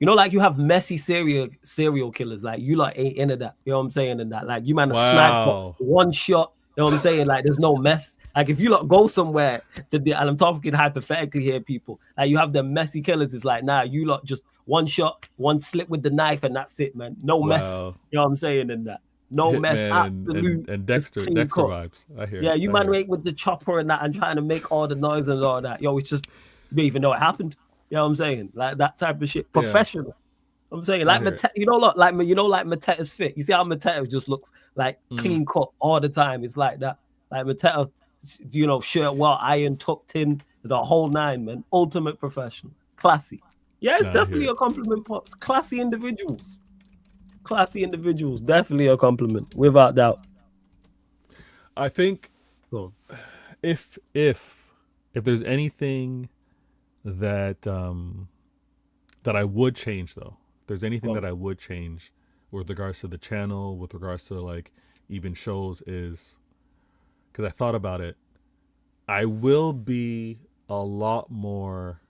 like you have messy serial killers. Like you like ain't into that. You know what I'm saying? And that like you man a sniper, Wow. one shot. You know what I'm saying? Like there's no mess. Like if you lot go somewhere and I'm talking hypothetically here, people. Like you have the messy killers. It's like nah, you lot just one shot, one slip with the knife, and that's it, man. No mess. Wow. You know what I'm saying? And that no mess, Hitman absolute, and just Dexter clean cut. vibes. I hear Yeah, it. you I man hear it. wait with the chopper and that and trying to make all the noise and all that. Yo, it's just you don't even know it happened. You know what I'm saying? Like that type of shit. Yeah, Professional. I'm saying I like hear it. look, like like Mateta's fit. You see how Mateta just looks like Mm, clean cut all the time. It's like that. Like Mateta, shirt well iron tucked in, the whole nine, man. Ultimate professional, classy. Yeah, it's no, I hear definitely it. a compliment, Pops. Classy individuals. Classy individuals. Definitely a compliment, without doubt. I think Go if there's anything that that I would change though, if there's anything on. that I would change with regards to the channel, with regards to like even shows, is because I thought about it. I will be a lot more.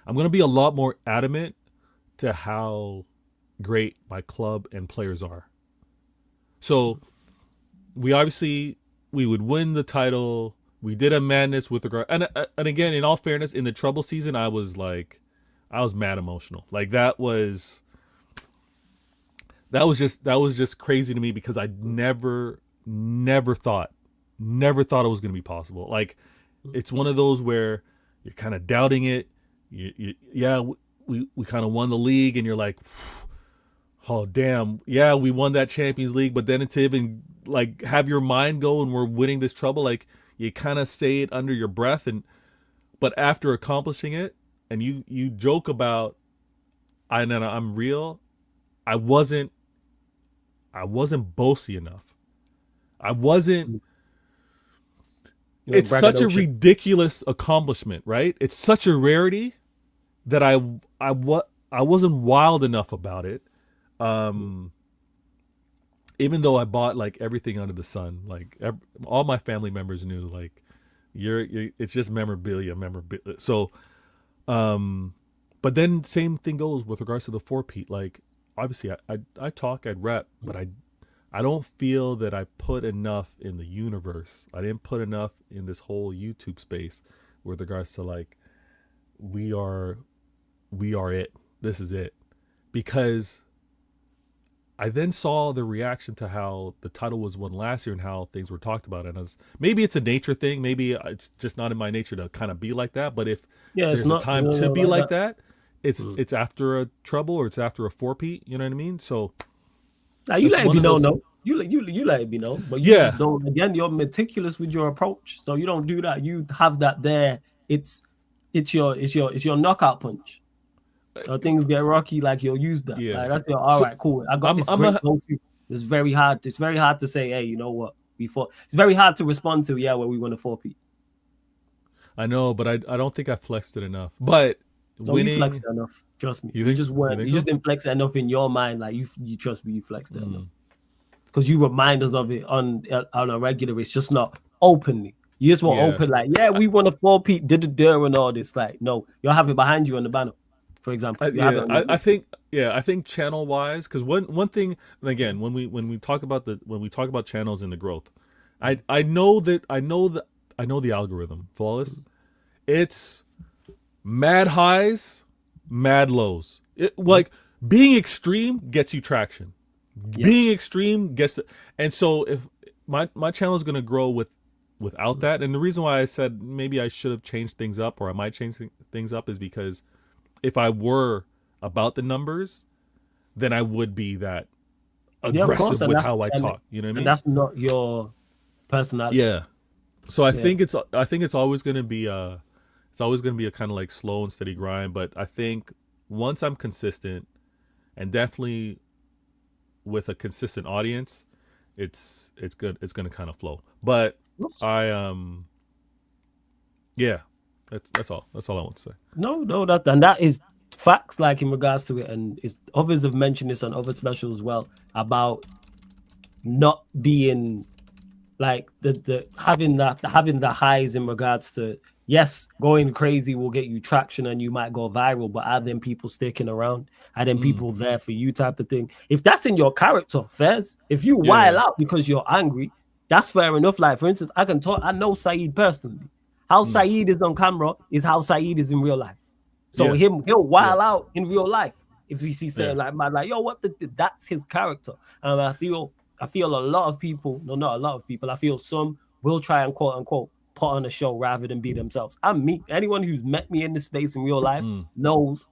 I'm gonna be a lot more adamant to how great my club and players are. So we would win the title. We did a madness with regard, and again, in all fairness, in the trouble season, I was like, I was mad emotional. Like that was just crazy to me because I never thought it was going to be possible. Like it's one of those where you're kind of doubting it. Yeah, we kind of won the league, and you're like, oh damn, yeah, we won that Champions League. But then to even like have your mind go and we're winning this trouble, like you kind of say it under your breath, and but after accomplishing it, and you joke about, I'm real. I wasn't boasty enough. I wasn't. It's such a ridiculous accomplishment, right? It's such a rarity that I wasn't wild enough about it. Even though I bought like everything under the sun, like all my family members knew, like you're it's just memorabilia. So, but then same thing goes with regards to the 4-peat. Like obviously I talk, I'd rep, but I don't feel that I put enough in the universe. I didn't put enough in this whole YouTube space with regards to like, we are it. This is it. Because I then saw the reaction to how the title was won last year and how things were talked about. And maybe it's a nature thing. Maybe it's just not in my nature to kind of be like that. But if there's a time to be like that, it's after a trouble or it's after a 4-peat. You know what I mean? So. Now you let it be known, though. You let it be known, but you just don't. Again, you're meticulous with your approach, so you don't do that. You have that there. It's your knockout punch. Things get rocky, like you'll use that. Yeah. Like, that's your all right, cool. I got this great go-to. It's very hard. It's very hard to say, hey, you know what? We fought. It's very hard to respond to. Yeah, where we won a 4-peat. I know, but I don't think I flexed it enough. But winning, you flexed it enough. Trust me. You just weren't. You just didn't flex it enough in your mind. Like you trust me. You flexed it enough because you remind us of it on a regular. It's just not openly. You just want open, like, yeah, we won a 4-peat, did it there and all this. Like, no, you'll have it behind you on the banner, for example. I think channel wise, because one thing, and again, when we talk about channels and the growth, I know the algorithm, Flawless. It's mad highs, mad lows. Like being extreme gets you traction. Yes. Being extreme gets it. And so if my channel is going to grow without that, and the reason why I said maybe I should have changed things up or I might change things up is because if I were about the numbers, then I would be that aggressive with how I talk. You know what I mean? And that's not your personality. Yeah. So I think it's always going to be a kind of like slow and steady grind. But I think once I'm consistent, and definitely with a consistent audience, it's good. It's going to kind of flow. But that's all. That's all I want to say. No, that is facts, like in regards to it, and others have mentioned this on other specials as well about not being like the having the highs in regards to, yes, going crazy will get you traction and you might go viral, but are then people sticking around? Are then people there for you, type of thing? If that's in your character, Fez, if you wild out because you're angry, that's fair enough. Like, for instance, I know Saeed personally. How Saeed is on camera is how Saeed is in real life. So he'll wild out in real life. If we see something like, man, like, yo, that's his character. And I feel a lot of people, no, not a lot of people, I feel some will try and quote unquote put on a show rather than be themselves. I'm me. Anyone who's met me in this space in real life knows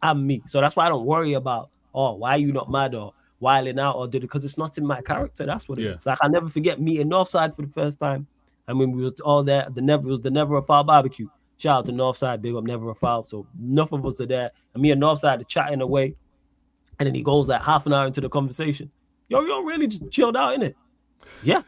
I'm me. So that's why I don't worry about, why are you not mad or wilding out or did it, because it's not in my character. That's what it is. Like, I never forget meeting Northside for the first time. I mean, we was all there. It was the Never a Foul barbecue. Shout out to Northside, big up Never a Foul. So enough of us are there. And me and Northside are chatting away. And then he goes like half an hour into the conversation. Yo, you're really just chilled out, innit? Yeah.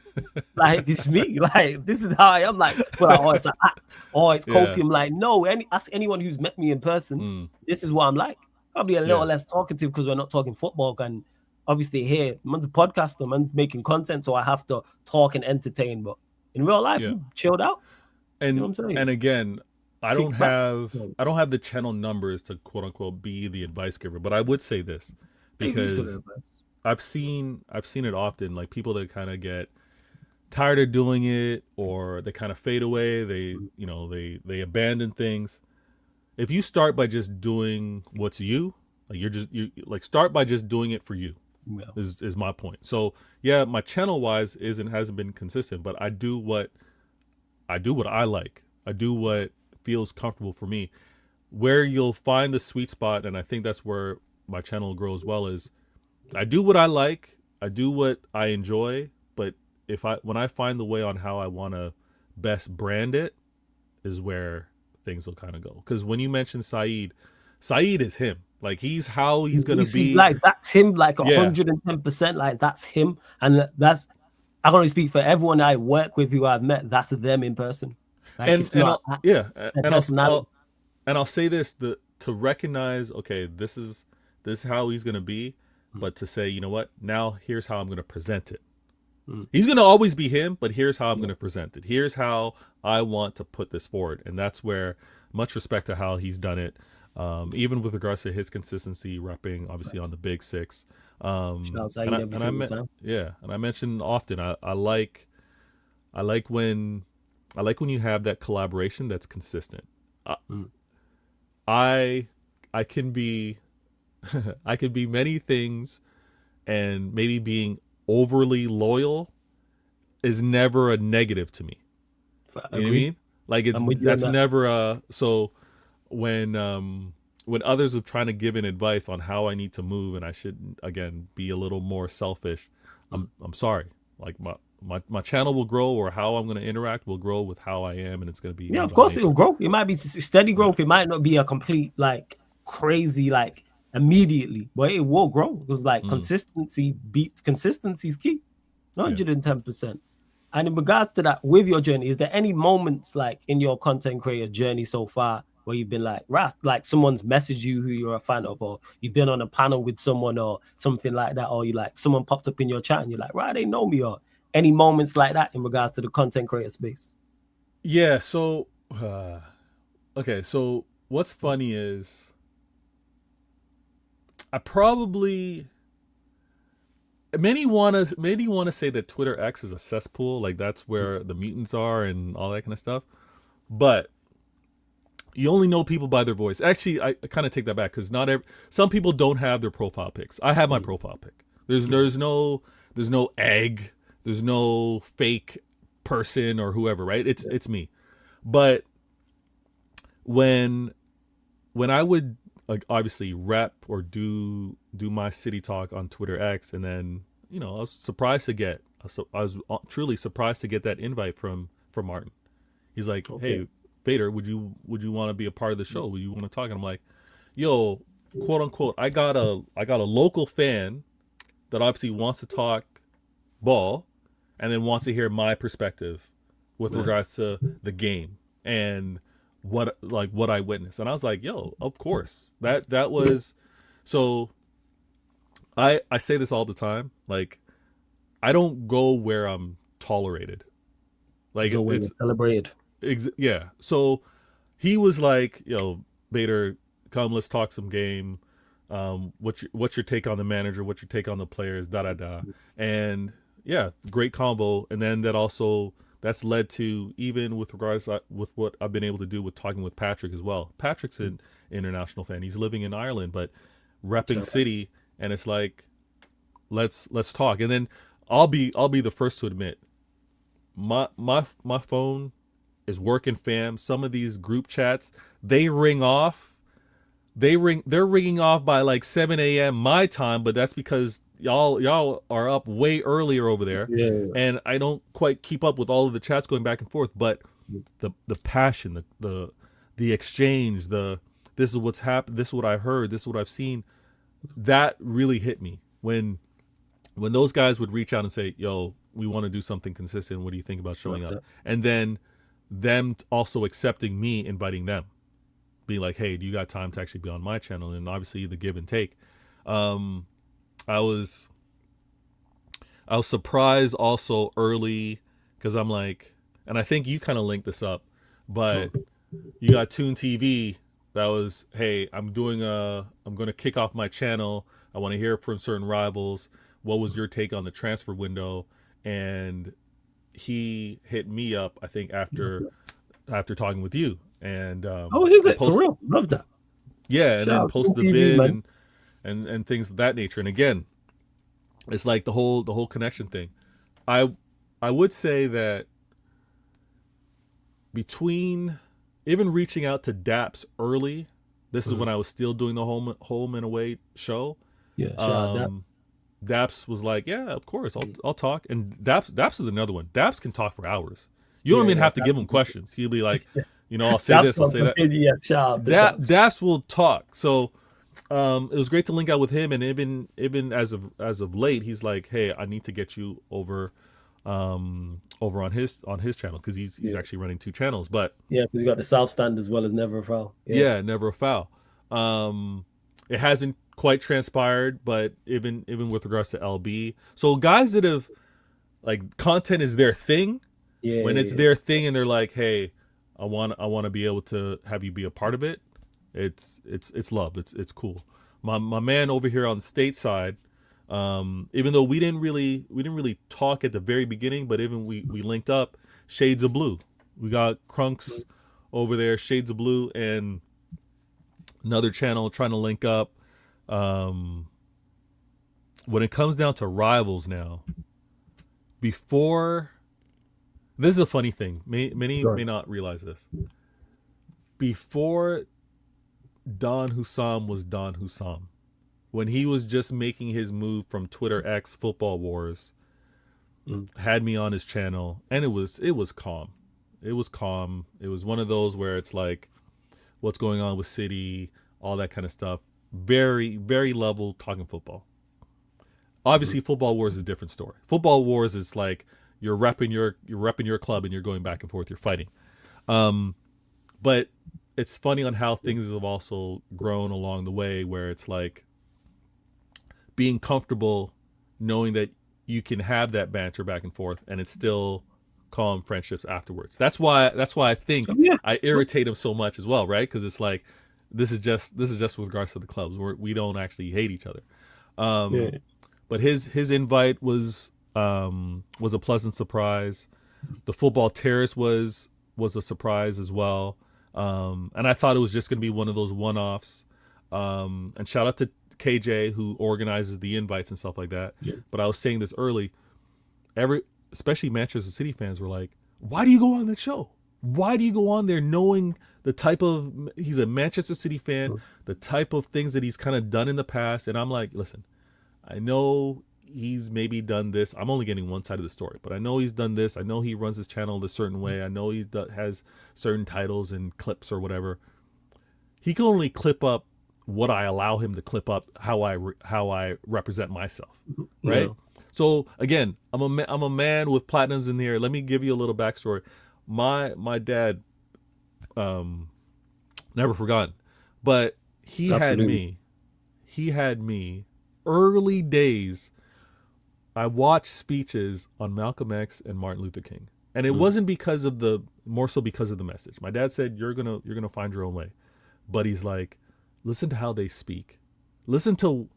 Like, this is me. Like, this is how I am. Like, well, it's an act. Or it's copium. Like, no, ask anyone who's met me in person. This is what I'm like. Probably a little less talkative because we're not talking football. And obviously here, man's a podcaster, man's making content, so I have to talk and entertain. But in real life, I'm chilled out. And you know what I'm saying? And again, I don't have the channel numbers to quote unquote be the advice giver, but I would say this because I've seen it often, like people that kind of get tired of doing it or they kind of fade away, they abandon things. if you start by just doing what's you, like you like start by just doing it for you. Yeah. Is my point. So yeah, my channel wise hasn't been consistent, but I do what I like. I do what feels comfortable for me. Where you'll find the sweet spot, and I think that's where my channel will grow as well, is I do what I like, I do what I enjoy, but when I find the way on how I want to best brand it is where things will kind of go. Because when you mentioned Saeed is him. Like he's how he's gonna be. Like that's him, like Yeah. 110%. Like that's him, and that's I can only speak for everyone I work with who I've met. That's them in person. Like it's not their personality. I'll say this: to recognize, okay, this is how he's gonna be, but to say, you know what, now here's how I'm gonna present it. He's gonna always be him, but here's how I'm gonna present it. Here's how I want to put this forward, and that's where much respect to how he's done it. Even with regards to his consistency, repping obviously on the Big Six. And I mentioned often I like when you have that collaboration that's consistent. I can be I can be many things, and maybe being overly loyal is never a negative to me. You know what I mean? Like that's never a so. When others are trying to give an advice on how I need to move and I should again be a little more selfish, I'm sorry. Like my channel will grow, or how I'm going to interact will grow with how I am, and it's going to be of course it'll grow. It might be steady growth. It might not be a complete like crazy like immediately, but it will grow because like consistency is key, 110%. And in regards to that, with your journey, is there any moments like in your content creator journey so far where you've been like, like someone's messaged you who you're a fan of, or you've been on a panel with someone or something like that, or you like someone popped up in your chat and you're like, right, they know me, or any moments like that in regards to the content creator space? Yeah. So, okay. So what's funny is I probably many want to say that Twitter X is a cesspool, like that's where the mutants are and all that kind of stuff, but you only know people by their voice. Actually, I kind of take that back, because some people don't have their profile pics. I have my profile pic. There's no egg. There's no fake person or whoever, right? It's me. But when I would like obviously rep or do my city talk on Twitter X, and then I was truly surprised to get that invite from Martin. He's like, hey, Vader, would you want to be a part of the show? Would you want to talk? And I'm like, yo, quote unquote, I got a local fan that obviously wants to talk ball, and then wants to hear my perspective with regards to the game and what I witnessed. And I was like, yo, of course. That was so. I say this all the time. Like, I don't go where I'm tolerated. Like, it's celebrated. Yeah. So he was like, yo, Bader, come, let's talk some game. What's your take on the manager? What's your take on the players? And yeah, great combo. And then that's led to, even with regards to, with what I've been able to do with talking with Patrick as well. Patrick's an international fan. He's living in Ireland, but repping City, and it's like, let's talk. And then I'll be the first to admit, my phone is working, fam. Some of these group chats, they're ringing off by like 7 a.m. my time, but that's because y'all are up way earlier over there. And I don't quite keep up with all of the chats going back and forth, but the passion, the exchange, this is what's happened, this is what I heard, this is what I've seen, that really hit me when those guys would reach out and say, yo, we want to do something consistent, what do you think about showing up? And then them also accepting me, inviting them, being like, hey, do you got time to actually be on my channel? And obviously the give and take. I was surprised also early, because I'm like, and I think you kind of linked this up, but you got Toon TV that was, hey, I'm going to kick off my channel. I want to hear from certain rivals. What was your take on the transfer window? And he hit me up, I think, after talking with you, and Oh, is and it for post real? Love that. yeah, and Shout then out to post the TV, bid man. and things of that nature. And again, it's like the whole connection thing. I I would say that between even reaching out to Daps early, this is when I was still doing the home and away show. Yeah, shout out that. Um, Daps was like, "Yeah, of course, I'll talk." And Daps is another one. Daps can talk for hours. You don't Yeah, even yeah. have to give him questions. He'll be like, I'll say That's this, I'll one say for that. Pidgey. Yeah, shout out to that. Daps will talk. So it was great to link out with him, and even as of late, he's like, "Hey, I need to get you over on his channel because he's Yeah, actually running two channels." But yeah, because you got the South Stand as well as Never a Foul. Yeah, yeah, never a foul. It hasn't quite transpired, but even with regards to LB, so guys that have like content is their thing. yeah, When it's yeah, their thing, and they're like, "Hey, I want to be able to have you be a part of it." It's love. It's cool. My man over here on the state side, even though we didn't really talk at the very beginning, but even we linked up. Shades of Blue. We got Crunks over there, Shades of Blue, and another channel trying to link up. When it comes down to rivals now, before this is a funny thing. Many Go may on. not realize this. Before Don Hussam was Don Hussam, when he was just making his move from Twitter X Football Wars, had me on his channel, and it was calm. It was calm. It was one of those where it's like, what's going on with City, all that kind of stuff. Very, very level talking football. Obviously, Football Wars is a different story. Football Wars is like you're repping your club and you're going back and forth. You're fighting. But it's funny on how things have also grown along the way, where it's like being comfortable knowing that you can have that banter back and forth and it's still calm friendships afterwards. That's why I think Yeah, I irritate him so much as well, right? Because it's like this is just with regards to the clubs where we don't actually hate each other. yeah. But his invite was a pleasant surprise. The football terrace was a surprise as well. And I thought it was just going to be one of those one-offs. And shout out to KJ who organizes the invites and stuff like that. Yeah. But I was saying this early. Especially Manchester City fans were like, "Why do you go on that show? Why do you go on there knowing the type of he's a Manchester City fan, the type of things that he's kind of done in the past?" And I'm like, "Listen, I know he's maybe done this. I'm only getting one side of the story, but I know he's done this. I know he runs his channel a certain way. I know he has certain titles and clips or whatever. He can only clip up what I allow him to clip up, how I represent myself, right?" Yeah. So again, I'm a man with platinums in here. Let me give you a little backstory. My dad, never forgotten, but he Absolutely. had me early days. I watched speeches on Malcolm X and Martin Luther King, and it wasn't because of more so because of the message. My dad said, you're gonna find your own way, but he's like, listen to how they speak, listen to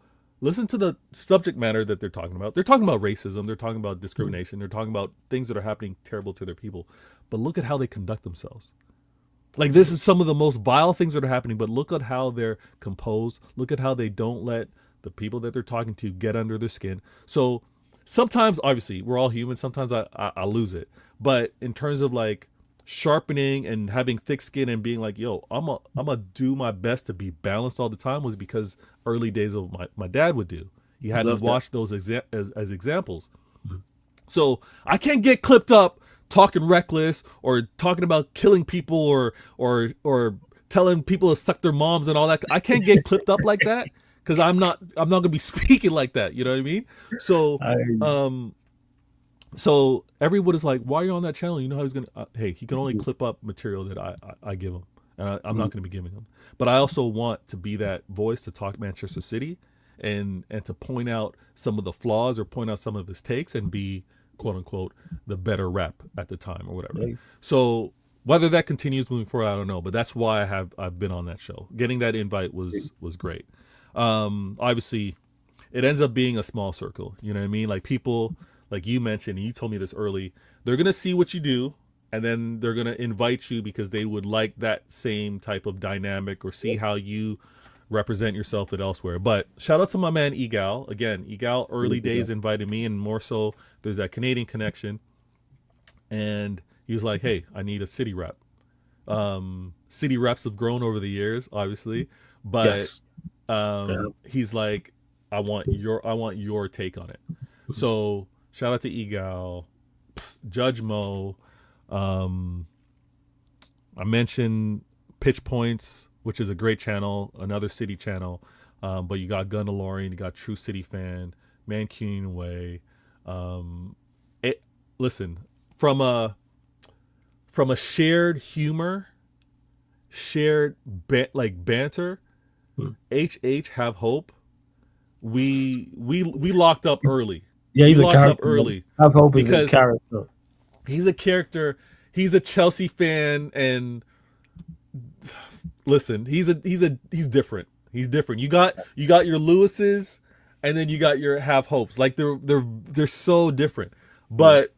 the subject matter that they're talking about. They're talking about racism, they're talking about discrimination, they're talking about things that are happening terrible to their people, but look at how they conduct themselves. Like, this is some of the most vile things that are happening, but look at how they're composed. Look at how they don't let the people that they're talking to get under their skin. So sometimes, obviously, we're all human. Sometimes I lose it. But in terms of like sharpening and having thick skin and being like, yo, I'm a do my best to be balanced all the time, was because early days of my dad would do. He had me Love that. watch those as examples. So I can't get clipped up talking reckless or talking about killing people or telling people to suck their moms and all that. I can't get clipped up like that because I'm not gonna be speaking like that. You know what I mean? So I, so everyone is like, why are you on that channel? You know how he's gonna hey, he can only clip up material that I give him, and I'm not gonna be giving him. But I also want to be that voice to talk Manchester City and to point out some of the flaws or point out some of his takes and be, quote unquote, the better rep at the time or whatever. Right. So whether that continues moving forward, I don't know. But that's why I've been on that show. Getting that invite was great. Obviously, it ends up being a small circle. You know what I mean? Like, people, like you mentioned, and you told me this early, they're gonna see what you do, and then they're gonna invite you because they would like that same type of dynamic or see how you represent yourself at elsewhere. But shout out to my man Egal. Again, Egal early days invited me, and more so there's that Canadian connection. And he was like, hey, I need a city rep. City reps have grown over the years, obviously, but he's like, I want your take on it. So shout out to Egal, Judge Mo. I mentioned Pitch Points, which is a great channel, another city channel. But you got Gun DeLorean, you got True City Fan, Mancunian Way. Listen, from a shared humor, shared banter, HH Have Hope. We locked up early. Yeah, he's a character. Early. Have Hope is a character. He's a character. He's a Chelsea fan, and listen, he's different. He's different. You got your Lewises, and then you got your Have Hopes. Like they're so different. But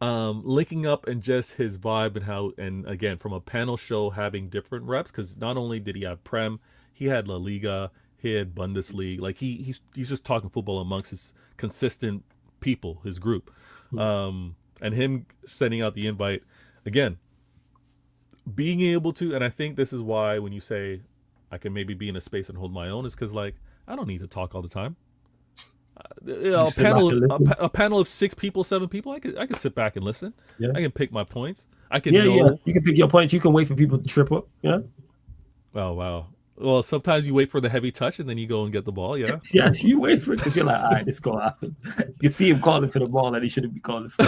linking up and just his vibe and how, and again from a panel show having different reps, because not only did he have Prem, he had La Liga, he had Bundesliga. Like he's just talking football amongst his consistent people, his group. And him sending out the invite, again, being able to, and I think this is why when you say I can maybe be in a space and hold my own, is because like I don't need to talk all the time. A panel of 6 people, 7 people, I could sit back and listen. Yeah. I can pick my points. I can know. Yeah. You can pick your points. You can wait for people to trip up. Yeah. Oh wow. Well, sometimes you wait for the heavy touch and then you go and get the ball. Yeah. Yes, you wait for it because you're like, all right, it's going to happen. You see him calling for the ball that he shouldn't be calling for.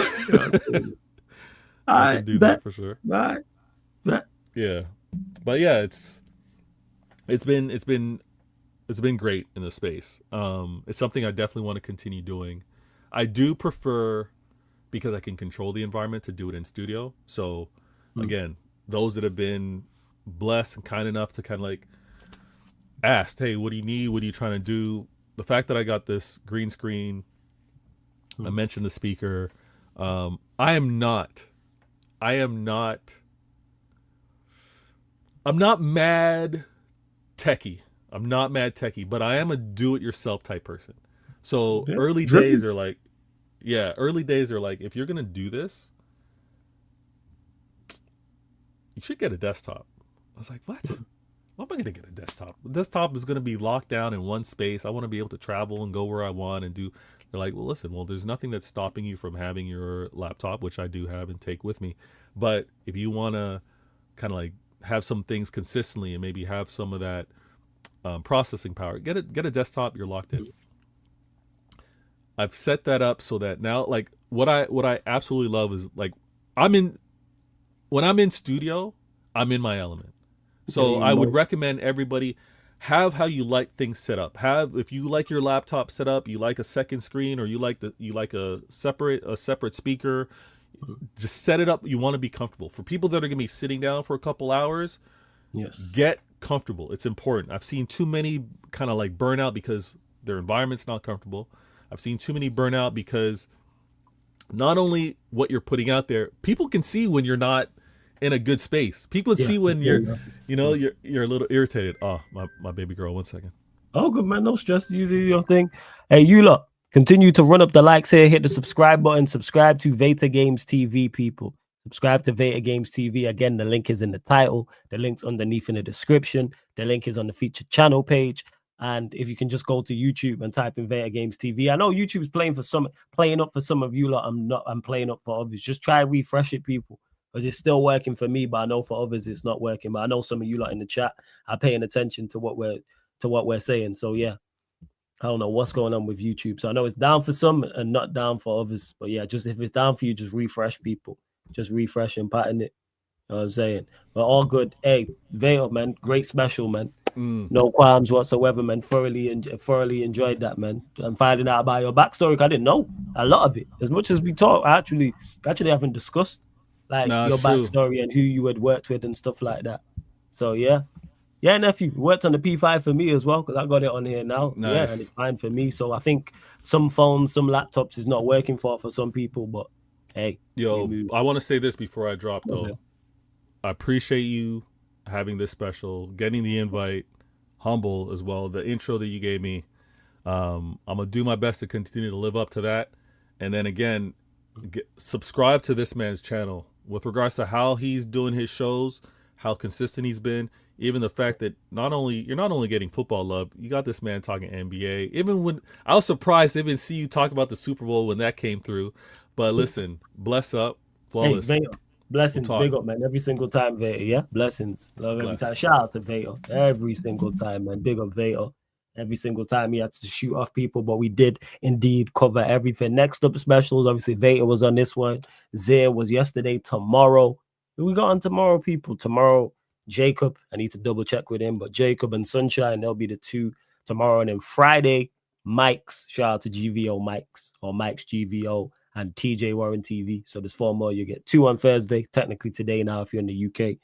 I can do that for sure. Right. Yeah. But yeah, it's been great in the space. It's something I definitely want to continue doing. I do prefer, because I can control the environment, to do it in studio. So again, those that have been blessed and kind enough to kind of like asked, hey, what do you need? What are you trying to do? The fact that I got this green screen, I mentioned the speaker. I'm not mad techie. I'm not mad techie, but I am a do-it-yourself type person. So early days are like, if you're gonna do this, you should get a desktop. I was like, what? Why am I gonna get a desktop? The desktop is gonna be locked down in one space. I want to be able to travel and go where I want and do. They're like, well, listen, there's nothing that's stopping you from having your laptop, which I do have and take with me. But if you want to kind of like have some things consistently and maybe have some of that processing power, get a desktop. You're locked in. I've set that up so that now, like, what I absolutely love is like when I'm in studio, I'm in my element. So I would recommend everybody have how you like things set up. If you like your laptop set up, you like a second screen, or you like a separate speaker, just set it up. You want to be comfortable. For people that are going to be sitting down for a couple hours, get comfortable. It's important. I've seen too many kind of like burnout because their environment's not comfortable. I've seen too many burnout because not only what you're putting out there, people can see when you're not in a good space. People see when you're a little irritated. Oh, my baby girl, 1 second. Oh, good man, no stress. You do your thing. Hey, you lot, continue to run up the likes here, hit the subscribe button, subscribe to Veta Games TV, people. Subscribe to Veta Games TV. Again, the link is in the title. The link's underneath in the description. The link is on the featured channel page. And if you can just go to YouTube and type in Veta Games TV. I know YouTube's playing up for some of you lot. I'm playing up for others. Just try refresh it, people. Because it's still working for me, but I know for others it's not working. But I know some of you lot in the chat are paying attention to what we're saying. So yeah, I don't know what's going on with YouTube. So I know it's down for some and not down for others. But yeah, just if it's down for you, just refresh, people. Just refresh and pattern it. You know what I'm saying? But all good. Hey, Veta, man, great special, man. No qualms whatsoever, man. Thoroughly enjoyed that, man. And finding out about your backstory, I didn't know a lot of it. As much as we talk, I actually haven't discussed like your backstory and who you had worked with and stuff like that. So yeah, nephew, worked on the P5 for me as well because I got it on here now. Nice. Yeah, and it's fine for me. So I think some phones, some laptops is not working for some people, but hey, Yo, I want to say this before I drop though. Yeah. I appreciate you having this special, getting the invite, humble as well. The intro that you gave me, I'm gonna do my best to continue to live up to that. And then again, subscribe to this man's channel with regards to how he's doing his shows, how consistent he's been. Even the fact that you're not only getting football love, you got this man talking NBA. Even when I was surprised to even see you talk about the Super Bowl when that came through. But listen, bless up, flawless. Hey, Vader. Blessings, We'll big up, man. Every single time, Vader. Yeah, blessings. Love every time. Shout out to Vader. Every single time, man. Big up Vader. Every single time he had to shoot off people, but we did indeed cover everything. Next up, specials. Obviously, Vader was on this one. Zay was yesterday. Tomorrow, who we got on tomorrow, people? Tomorrow, Jacob. I need to double check with him, but Jacob and Sunshine, they'll be the two tomorrow. And then Friday, Mike's. Shout out to GVO Mike's or Mike's GVO. And TJ Warren TV. So there's 4 more. You get 2 on Thursday, technically today now if you're in the UK,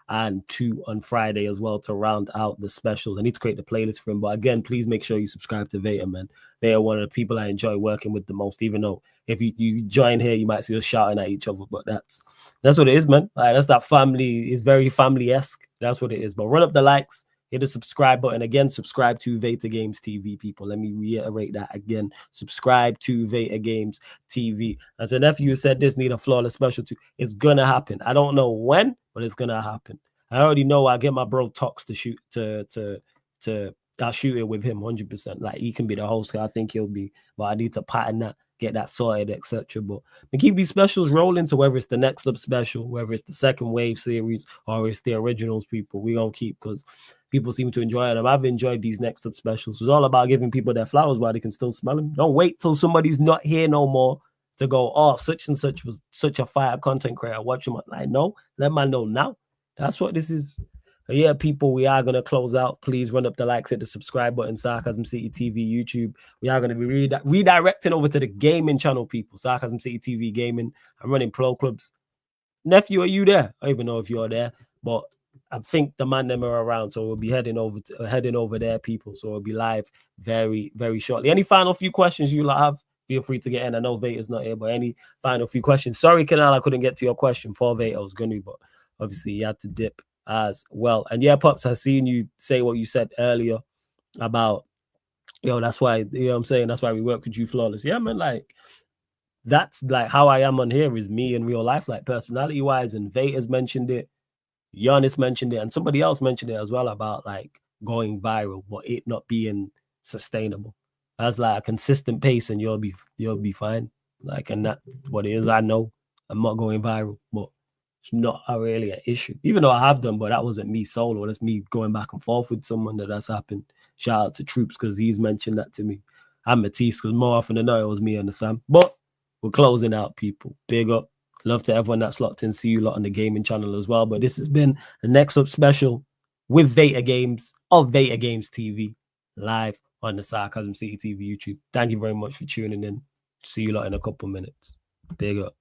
and 2 on Friday as well to round out the specials. I need to create the playlist for him. But again, please make sure you subscribe to Vader, man. They are one of the people I enjoy working with the most, even though if you join here, you might see us shouting at each other. But that's what it is, man. Like, that's that family. It's very family-esque. That's what it is. But run up the likes. Hit the subscribe button. Again, subscribe to Veta Games TV, people. Let me reiterate that again. Subscribe to Veta Games TV. As a nephew said, this need a flawless special too. It's going to happen. I don't know when, but it's going to happen. I already know I get my bro Tox to shoot, I'll shoot it with him 100%. Like, he can be the host. I think he'll be, but I need to pattern that, get that sorted, etc. But we keep these specials rolling. So whether it's the next up special, whether it's the second wave series, or it's the originals, people, we gonna keep, because people seem to enjoy them. I've enjoyed these next up specials. It's all about giving people their flowers while they can still smell them. Don't wait till somebody's not here no more to go, oh, such and such was such a fire content creator. Watch them. Like, no, let man know now. That's what this is. But yeah, people, we are going to close out. Please run up the likes, hit the subscribe button, Sarcasm City TV, YouTube. We are going to be redirecting over to the gaming channel, people. Sarcasm City TV Gaming. I'm running Pro Clubs. Nephew, are you there? I don't even know if you're there, but I think the Mandem are around, so we'll be heading over there, people. So we'll be live very, very shortly. Any final few questions you have? Feel free to get in. I know Vader's not here, but any final few questions? Sorry, Canal, I couldn't get to your question for Vader. I was going to, but obviously you had to dip as well. And yeah, Pops, I seen you say what you said earlier about, that's why, you know what I'm saying? That's why we work with you flawless. Yeah, man, like, that's like how I am on here is me in real life, like personality-wise, and Vader's mentioned it. Giannis mentioned it, and somebody else mentioned it as well about like going viral, but it not being sustainable. That's like a consistent pace, and you'll be fine. Like, and that's what it is. I know I'm not going viral, but it's not really an issue. Even though I have done, but that wasn't me solo. That's me going back and forth with someone that's happened. Shout out to Troops because he's mentioned that to me. I'm Matisse because more often than not it was me and the Sam. But we're closing out, people. Big up. Love to everyone that's locked in. See you lot on the gaming channel as well. But this has been the Next Up special with Veta Games of Veta Games TV live on the Sarcasm City TV YouTube. Thank you very much for tuning in. See you lot in a couple minutes. Big up.